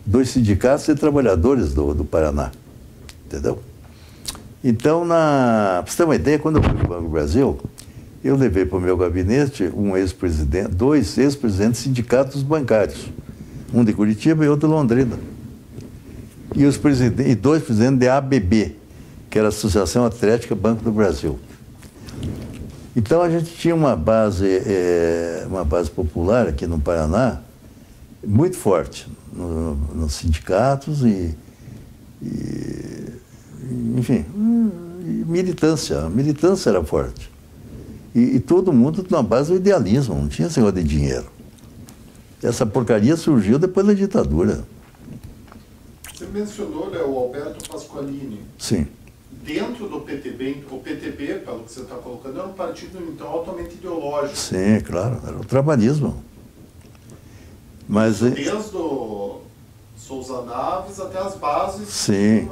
dos sindicatos e trabalhadores do Paraná, entendeu? Então, para você ter uma ideia, quando eu fui para o Banco do Brasil, eu levei para o meu gabinete dois ex-presidentes de sindicatos bancários, um de Curitiba e outro de Londrina. E dois presidentes da ABB, que era a Associação Atlética Banco do Brasil. Então, a gente tinha uma base popular aqui no Paraná muito forte, nos sindicatos enfim, militância. A militância era forte. E todo mundo na base do idealismo, não tinha esse negócio de dinheiro. Essa porcaria surgiu depois da ditadura. Você mencionou, né, o Alberto Pasqualini. Sim. Dentro do PTB, o PTB, pelo que você está colocando, era um partido, então, altamente ideológico. Sim, claro, era o trabalhismo. Mas, desde o Souza Naves até as bases. Sim.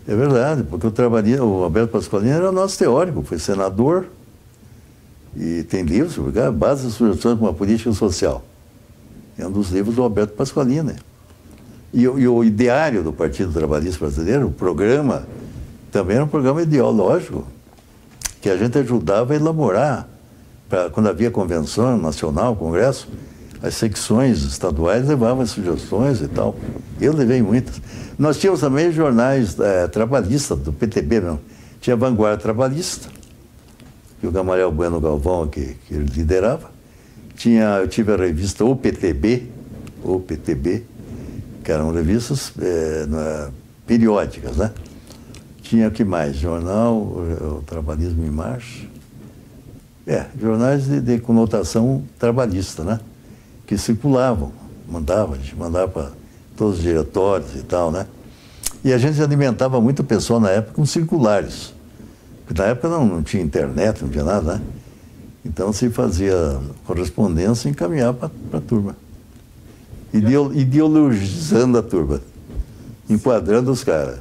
É verdade, porque o Alberto Pasqualini era nosso teórico, foi senador e tem livros, Bases e Sugestões para uma Política Social. É um dos livros do Alberto Pasqualini. E o ideário do Partido Trabalhista Brasileiro, o programa, também era um programa ideológico que a gente ajudava a elaborar. Quando havia convenção nacional, congresso, as secções estaduais levavam as sugestões e tal. Eu levei muitas. Nós tínhamos também jornais trabalhistas do PTB mesmo. Tinha a Vanguarda Trabalhista, que o Gamaliel Bueno Galvão que ele liderava. Eu tive a revista O PTB, que eram revistas periódicas, né? Tinha o que mais? Jornal, o Trabalhismo em Marcha. Jornais de conotação trabalhista, né? Que circulavam, a gente mandava para todos os diretórios e tal, né? E a gente alimentava muito o pessoal na época com circulares. Porque na época não tinha internet, não tinha nada, né? Então se fazia correspondência e encaminhava para a turma. Ideologizando a turma, enquadrando os caras.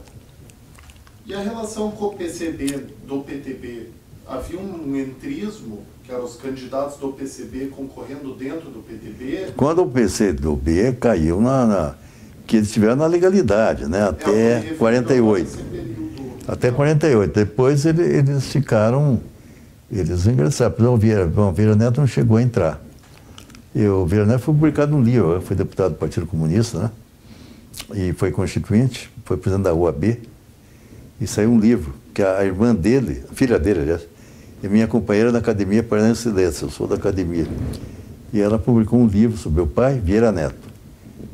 E a relação com o PCB do PTB? Havia um entrismo, que eram os candidatos do PCB concorrendo dentro do PTB? Quando o PCdoB caiu que eles tiveram na legalidade, né? Até 48. Até 48. Depois eles ingressaram. O Vieira Neto não chegou a entrar. O Vieira Neto foi publicado um livro, foi deputado do Partido Comunista, né? E foi constituinte, foi presidente da UAB. E saiu um livro, que a irmã dele, a filha dele, aliás, é minha companheira da Academia Paranaense de Letras, eu sou da academia. E ela publicou um livro sobre meu pai, Vieira Neto.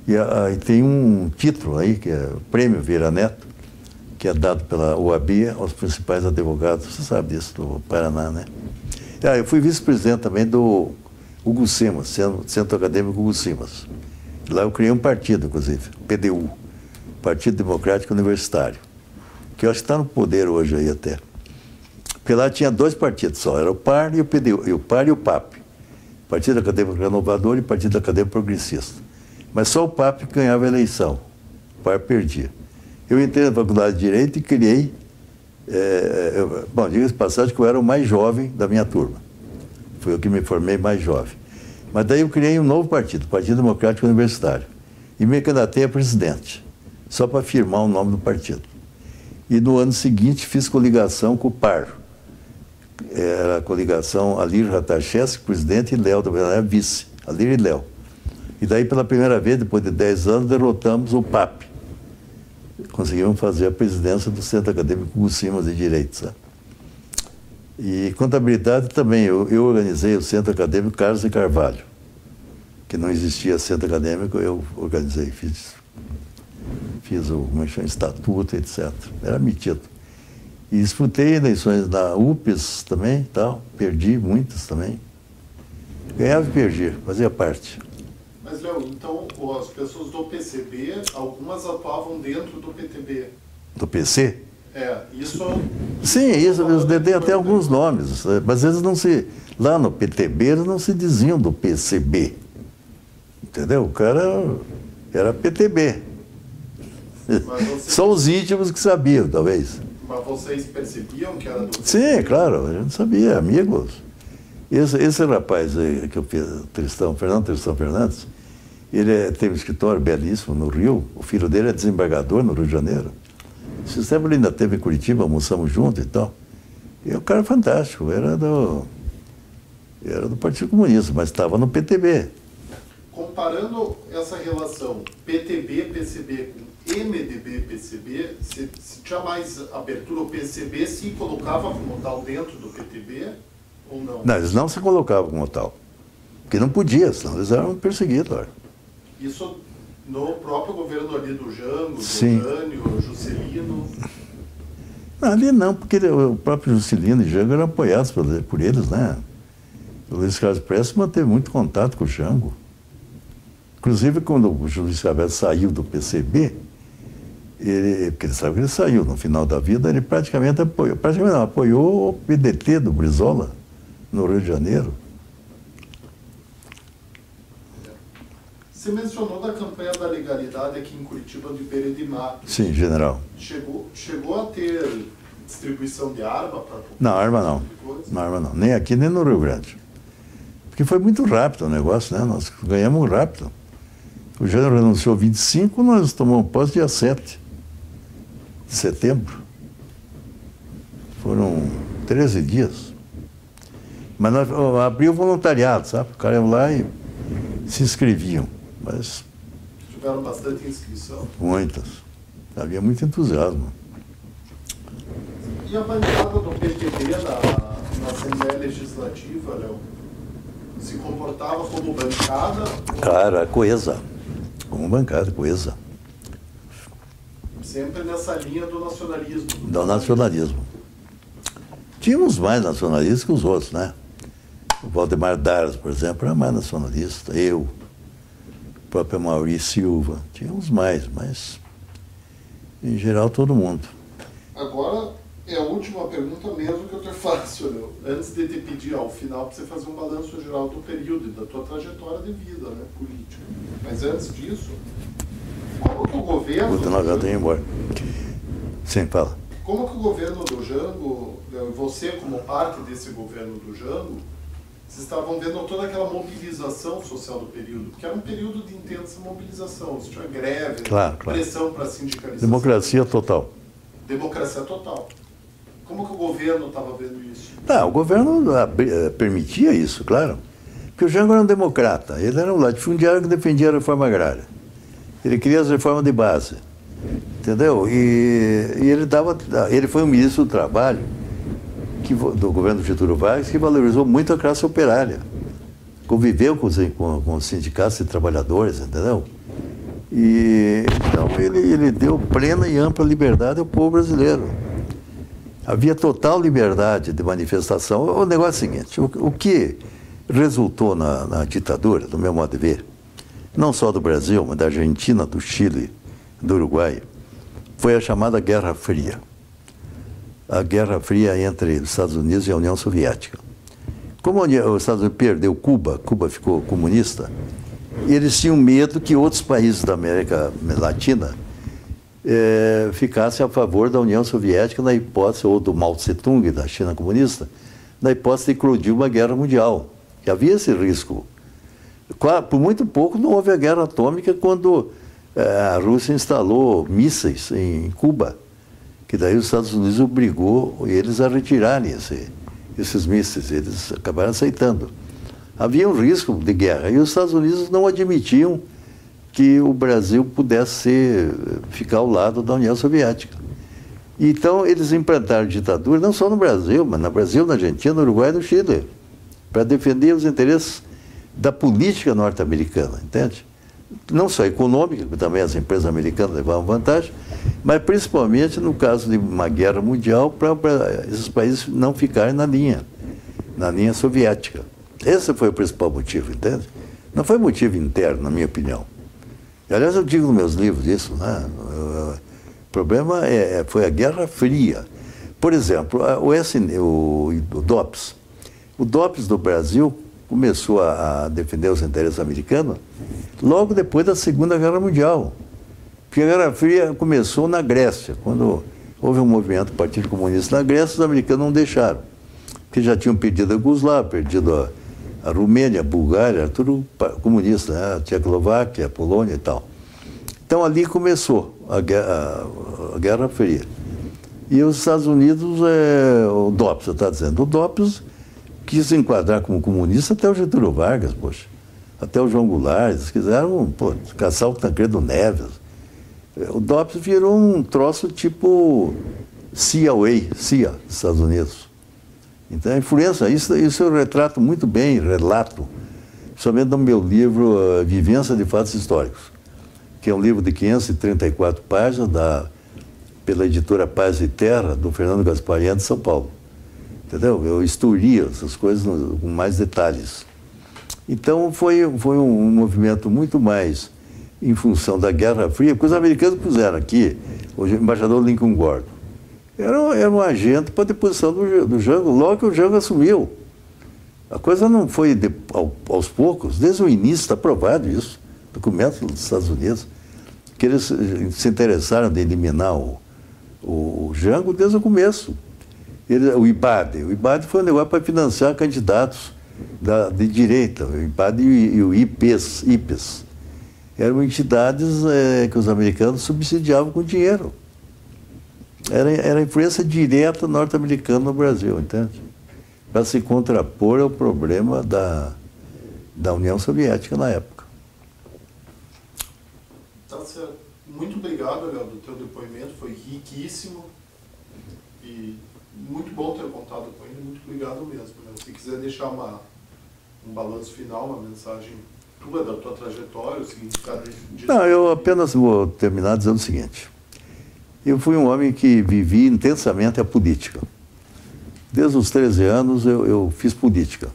E tem um título aí, que é o Prêmio Vieira Neto, que é dado pela OAB aos principais advogados, você sabe disso, do Paraná, né? Eu fui vice-presidente também do Hugo Simas, Centro Acadêmico Hugo Simas. Lá eu criei um partido, inclusive, PDU, Partido Democrático Universitário, que eu acho que está no poder hoje aí até. Porque lá tinha dois partidos só, era o PAR e o PDU, o PAR e o PAP, Partido Acadêmico Renovador e Partido Acadêmico Progressista. Mas só o PAP ganhava a eleição, o PAP perdia. Eu entrei na Faculdade de Direito e criei, bom, diga-se de passagem que eu era o mais jovem da minha turma. Foi eu que me formei mais jovem. Mas daí eu criei um novo partido, o Partido Democrático Universitário. E me candidatei a presidente, só para firmar o nome do partido. E no ano seguinte fiz coligação com o PAR. Era a coligação Alir Ratacheski, presidente, e Léo, era vice, Alir e Léo. E daí, pela primeira vez, depois de 10 anos, derrotamos o PAP. Conseguimos fazer a presidência do Centro Acadêmico Gucimas de Direito, sabe? E contabilidade também, eu organizei o Centro Acadêmico Carlos de Carvalho, que não existia centro acadêmico, eu organizei, fiz o estatuto, etc. Era metido. E disputei eleições na UPES também, tal, perdi muitas também. Ganhava e perdia, fazia parte. Mas, Léo, então as pessoas do PCB, algumas atuavam dentro do PTB. Do PC? Isso... Sim, isso, eu dei até alguns nomes, mas eles não se... Lá no PTB eles não se diziam do PCB. Entendeu? O cara era PTB. Só os íntimos que sabiam, talvez. Mas vocês percebiam que era do PTB? Sim, claro, a gente sabia, amigos. Esse rapaz aí que eu fiz, Fernando Tristão Fernandes, ele tem um escritório belíssimo no Rio, o filho dele é desembargador no Rio de Janeiro. Esse tempo ele ainda esteve em Curitiba, almoçamos juntos e tal. E o cara fantástico, era do Partido Comunista, mas estava no PTB. Comparando essa relação PTB-PCB com MDB-PCB, se tinha mais abertura, o PCB se colocava como tal dentro do PTB ou não? Não, eles não se colocavam como tal. Porque não podia, senão eles eram perseguidos. Olha. Isso no próprio governo ali do Jango, do Jânio, Juscelino? Não, ali não, porque o próprio Juscelino e Jango eram apoiados por eles, né? O Luiz Carlos Prestes manteve muito contato com o Jango. Inclusive, quando o Luiz Carlos saiu do PCB, porque ele sabe que ele saiu no final da vida, ele praticamente apoiou o PDT do Brizola, no Rio de Janeiro. Você mencionou da campanha da legalidade aqui em Curitiba de Beira de Mato. Sim, general. Chegou a ter distribuição de arma para... Não, arma não. Não, arma não. Nem aqui, nem no Rio Grande. Porque foi muito rápido o negócio, né? Nós ganhamos rápido. O Jânio renunciou 25, nós tomamos posse dia 7 de setembro. Foram 13 dias. Mas nós abriu o voluntariado, sabe? O cara ia lá e se inscreviam. Mas... Tiveram bastante inscrição? Muitas. Havia muito entusiasmo. E a bancada do PTB na Assembleia Legislativa, Léo, se comportava como bancada? Claro, era coesa. Como bancada, coesa. Sempre nessa linha do nacionalismo. Do nacionalismo. Tínhamos mais nacionalistas que os outros, né? O Valdemar Daras, por exemplo, era mais nacionalista. Eu, o próprio Maurício Silva. Tínhamos mais, mas em geral todo mundo. Agora é a última pergunta mesmo que eu te faço, Léo. Antes de te pedir ao final para você fazer um balanço geral do período e da tua trajetória de vida, né, política. Mas antes disso, como que o governo... Nós já embora. Sim, fala. Como que o governo do Jango, Léo, e você como parte desse governo do Jango, vocês estavam vendo toda aquela mobilização social do período, porque era um período de intensa mobilização, isso tinha greve, claro. pressão para sindicalização. Democracia total. Democracia total. Como que o governo estava vendo isso? Não, o governo permitia isso, claro. Porque o Jango era um democrata, ele era um latifundiário que defendia a reforma agrária. Ele queria as reformas de base, entendeu? E ele foi um ministro do Trabalho do governo do Getúlio Vargas que valorizou muito a classe operária. Conviveu com os sindicatos de trabalhadores, entendeu? E então ele deu plena e ampla liberdade ao povo brasileiro. Havia total liberdade de manifestação. O negócio é o seguinte, o que resultou na ditadura, do meu modo de ver, não só do Brasil, mas da Argentina, do Chile, do Uruguai, foi a chamada Guerra Fria. A Guerra Fria entre os Estados Unidos e a União Soviética. Como os Estados Unidos perdeu Cuba, Cuba ficou comunista, eles tinham medo que outros países da América Latina ficassem a favor da União Soviética na hipótese, ou do Mao Tse-tung, da China comunista, na hipótese de eclodir uma guerra mundial. E havia esse risco. Por muito pouco não houve a guerra atômica quando a Rússia instalou mísseis em Cuba, que daí os Estados Unidos obrigou eles a retirarem esses mísseis, eles acabaram aceitando. Havia um risco de guerra e os Estados Unidos não admitiam que o Brasil pudesse ficar ao lado da União Soviética. Então eles implantaram ditadura não só no Brasil, mas no Brasil, na Argentina, no Uruguai e no Chile, para defender os interesses da política norte-americana, entende? Não só econômica, que também as empresas americanas levavam vantagem, mas principalmente no caso de uma guerra mundial, para esses países não ficarem na linha soviética. Esse foi o principal motivo, entende? Não foi motivo interno, na minha opinião. E, aliás, eu digo nos meus livros isso, né? O problema foi a Guerra Fria. Por exemplo, o DOPS. O DOPS do Brasil começou a defender os interesses americanos logo depois da Segunda Guerra Mundial. Porque a Guerra Fria começou na Grécia. Quando houve um movimento do Partido Comunista na Grécia, os americanos não deixaram. Porque já tinham perdido a Iugoslávia, perdido a Romênia, a Bulgária, tudo comunista, né? A Tchecoslováquia, a Polônia e tal. Então ali começou a Guerra Fria. E os Estados Unidos, o DOPS, você está dizendo, o DOPS quis se enquadrar como comunista até o Getúlio Vargas, poxa. Até o João Goulart, eles quiseram caçar o Tancredo Neves. O DOPS virou um troço tipo CIA, dos Estados Unidos. Então a influência, isso eu retrato muito bem, relato, principalmente no meu livro Vivência de Fatos Históricos, que é um livro de 534 páginas, pela editora Paz e Terra, do Fernando Gasparian, de São Paulo. Entendeu? Eu historio essas coisas com mais detalhes. Então foi um movimento muito mais em função da Guerra Fria, porque os americanos puseram aqui o embaixador Lincoln Gordon. Era um agente para a deposição do Jango, logo que o Jango assumiu. A coisa não foi aos poucos, desde o início está provado isso, documentos dos Estados Unidos, que eles se interessaram de eliminar o Jango desde o começo. O IBAD foi um negócio para financiar candidatos de direita, o IBAD e o IPES. Eram entidades que os americanos subsidiavam com dinheiro. Era a influência direta norte-americana no Brasil, entende? Para se contrapor ao problema da União Soviética na época. Tá certo. Muito obrigado, Léo, do teu depoimento, foi riquíssimo e muito bom ter contado com ele, muito obrigado mesmo. Léo. Se quiser deixar um balanço final, uma mensagem tua, da tua trajetória, o significado disso. Não, eu apenas vou terminar dizendo o seguinte. Eu fui um homem que vivi intensamente a política. Desde os 13 anos eu fiz política.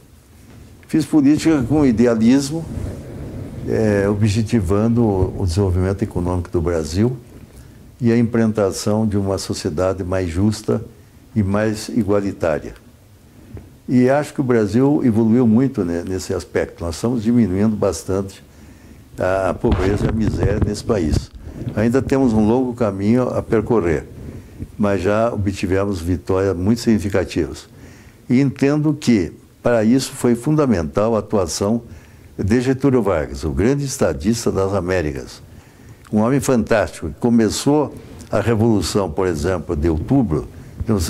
Fiz política com idealismo, objetivando o desenvolvimento econômico do Brasil e a implantação de uma sociedade mais justa e mais igualitária. E acho que o Brasil evoluiu muito nesse aspecto. Nós estamos diminuindo bastante a pobreza e a miséria nesse país. Ainda temos um longo caminho a percorrer, mas já obtivemos vitórias muito significativas. E entendo que, para isso, foi fundamental a atuação de Getúlio Vargas, o grande estadista das Américas. Um homem fantástico, que começou a Revolução, por exemplo, de outubro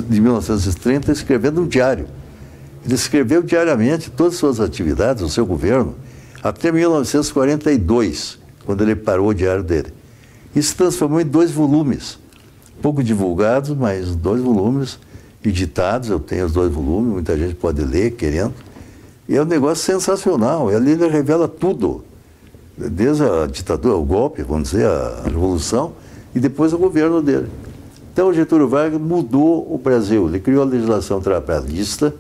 de 1930, escrevendo um diário. Ele escreveu diariamente todas as suas atividades, o seu governo, até 1942, quando ele parou o diário dele. Isso se transformou em 2 volumes, pouco divulgados, mas 2 volumes editados. Eu tenho os 2 volumes, muita gente pode ler, querendo. E é um negócio sensacional. Ali ele revela tudo, desde a ditadura, o golpe, vamos dizer, a revolução, e depois o governo dele. Então o Getúlio Vargas mudou o Brasil. Ele criou a legislação trabalhista,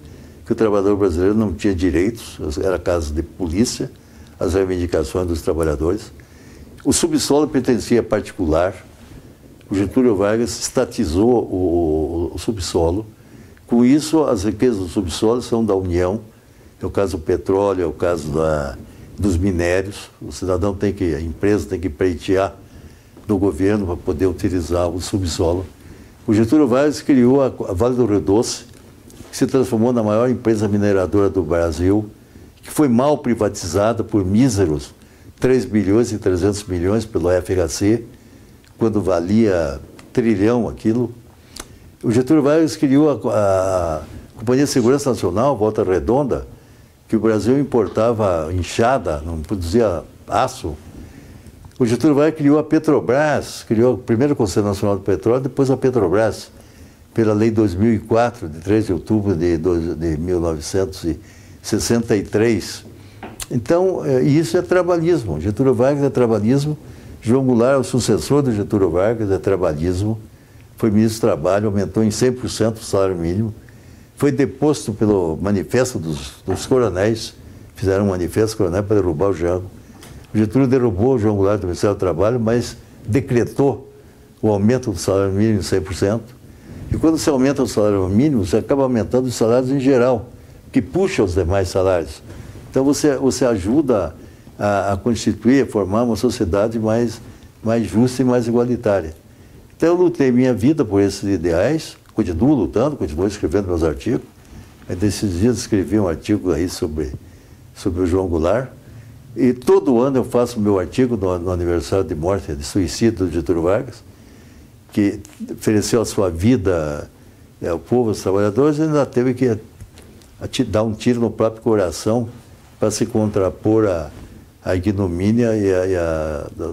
que o trabalhador brasileiro não tinha direitos, era caso de polícia, as reivindicações dos trabalhadores. O subsolo pertencia a particular. O Getúlio Vargas estatizou o subsolo. Com isso, as riquezas do subsolo são da União É o caso do petróleo, é o caso dos minérios. O cidadão tem que, a empresa tem que pleitear do governo para poder utilizar o subsolo. O Getúlio Vargas criou a Vale do Rio Doce, que se transformou na maior empresa mineradora do Brasil, que foi mal privatizada por míseros 3 bilhões e 300 milhões pelo FHC, quando valia trilhão aquilo. O Getúlio Vargas criou a Companhia de Segurança Nacional, Volta Redonda, que o Brasil importava enxada, não produzia aço. O Getúlio Vargas criou a Petrobras, criou o primeiro Conselho Nacional do Petróleo, depois a Petrobras, pela Lei 2004, de 3 de outubro de 1963. Então, isso é trabalhismo. Getúlio Vargas é trabalhismo. João Goulart, o sucessor do Getúlio Vargas, é trabalhismo. Foi ministro do Trabalho, aumentou em 100% o salário mínimo. Foi deposto pelo manifesto dos coronéis, fizeram um manifesto coronel para derrubar o Jango. O Getúlio derrubou o João Goulart do Ministério do Trabalho, mas decretou o aumento do salário mínimo em 100%. E quando você aumenta o salário mínimo, você acaba aumentando os salários em geral, que puxa os demais salários. Então você ajuda a constituir, a formar uma sociedade mais justa e mais igualitária. Então eu lutei minha vida por esses ideais, continuo lutando, continuo escrevendo meus artigos. Desses dias escrevi um artigo aí sobre o João Goulart. E todo ano eu faço o meu artigo no aniversário de morte, de suicídio do Getúlio Vargas, que ofereceu a sua vida ao povo, aos trabalhadores, e ainda teve que dar um tiro no próprio coração para se contrapor à ignomínia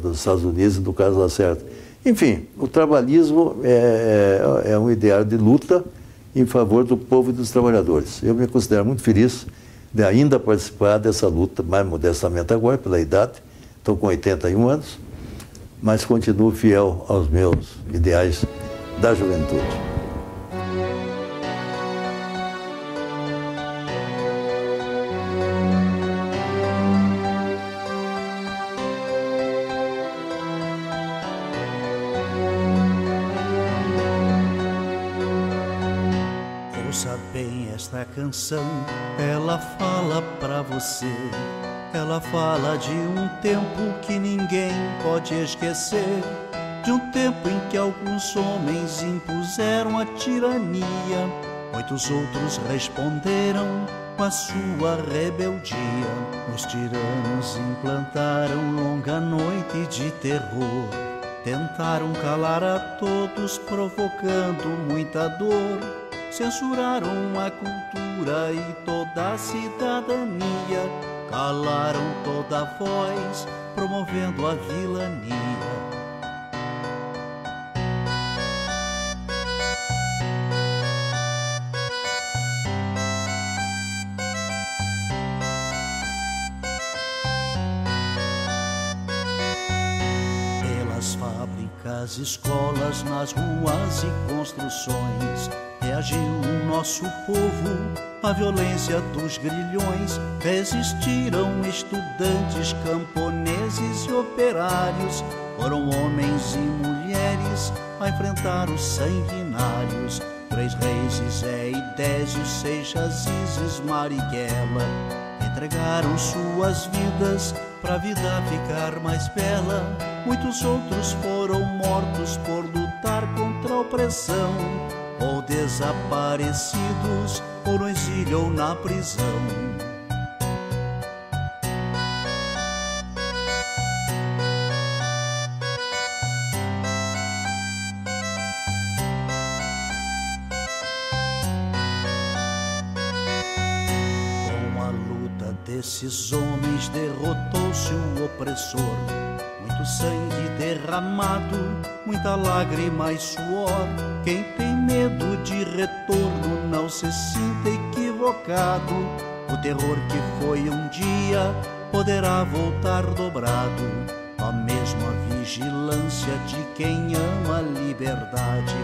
dos Estados Unidos e do Carlos Lacerda. Enfim, o trabalhismo é um ideário de luta em favor do povo e dos trabalhadores. Eu me considero muito feliz de ainda participar dessa luta, mais modestamente agora, pela idade. Estou com 81 anos, mas continuo fiel aos meus ideais da juventude. Ouça bem esta canção, ela fala pra você. Ela fala de um tempo que ninguém pode esquecer, de um tempo em que alguns homens impuseram a tirania, muitos outros responderam com a sua rebeldia. Os tiranos implantaram longa noite de terror, tentaram calar a todos, provocando muita dor. Censuraram a cultura e toda a cidadania, calaram toda a voz, promovendo a vilania. Pelas fábricas, escolas, nas ruas e construções, reagiu o nosso povo à violência dos grilhões. Resistiram estudantes, camponeses e operários, foram homens e mulheres a enfrentar os sanguinários. 3 reis, Zé e Désio, Seixas, Isis, Marighella, entregaram suas vidas pra vida ficar mais bela. Muitos outros foram mortos por lutar contra a opressão, ou desaparecidos, ou no exílio ou na prisão. Com a luta desses homens derrotou-se o opressor. Muito sangue derramado, muita lágrima e suor. Quem tem medo de retorno não se sinta equivocado. O terror que foi um dia poderá voltar dobrado. A mesma vigilância de quem ama a liberdade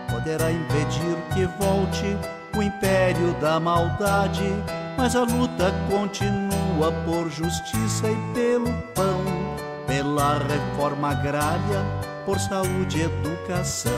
poderá impedir que volte o império da maldade. Mas a luta continua por justiça e pelo pão, pela reforma agrária, por saúde e educação.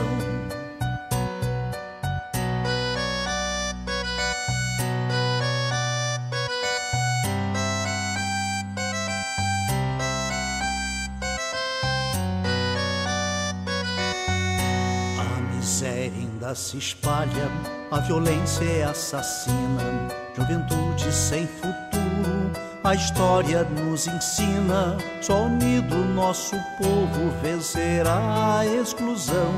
miséria ainda se espalha, a violência é assassina, juventude sem futuro, a história nos ensina, só unido nosso povo vencerá a exclusão.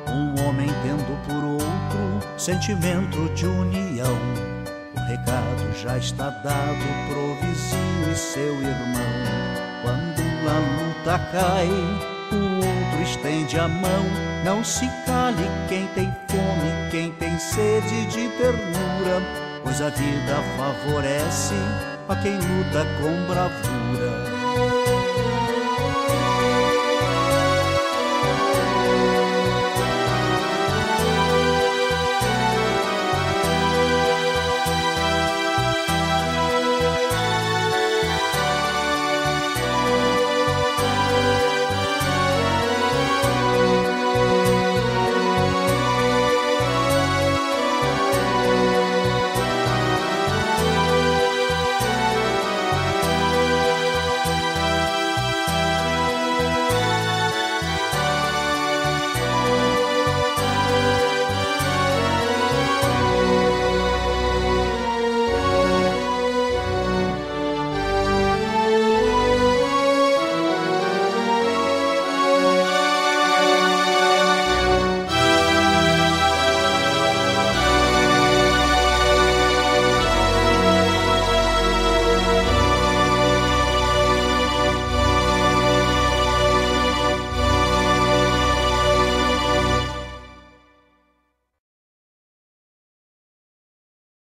Um homem tendo por outro sentimento de união, o recado já está dado pro vizinho e seu irmão. Quando a luta cai, o outro estende a mão, não se cale quem tem fome, quem tem sede de ternura, pois a vida favorece a quem luta com bravura.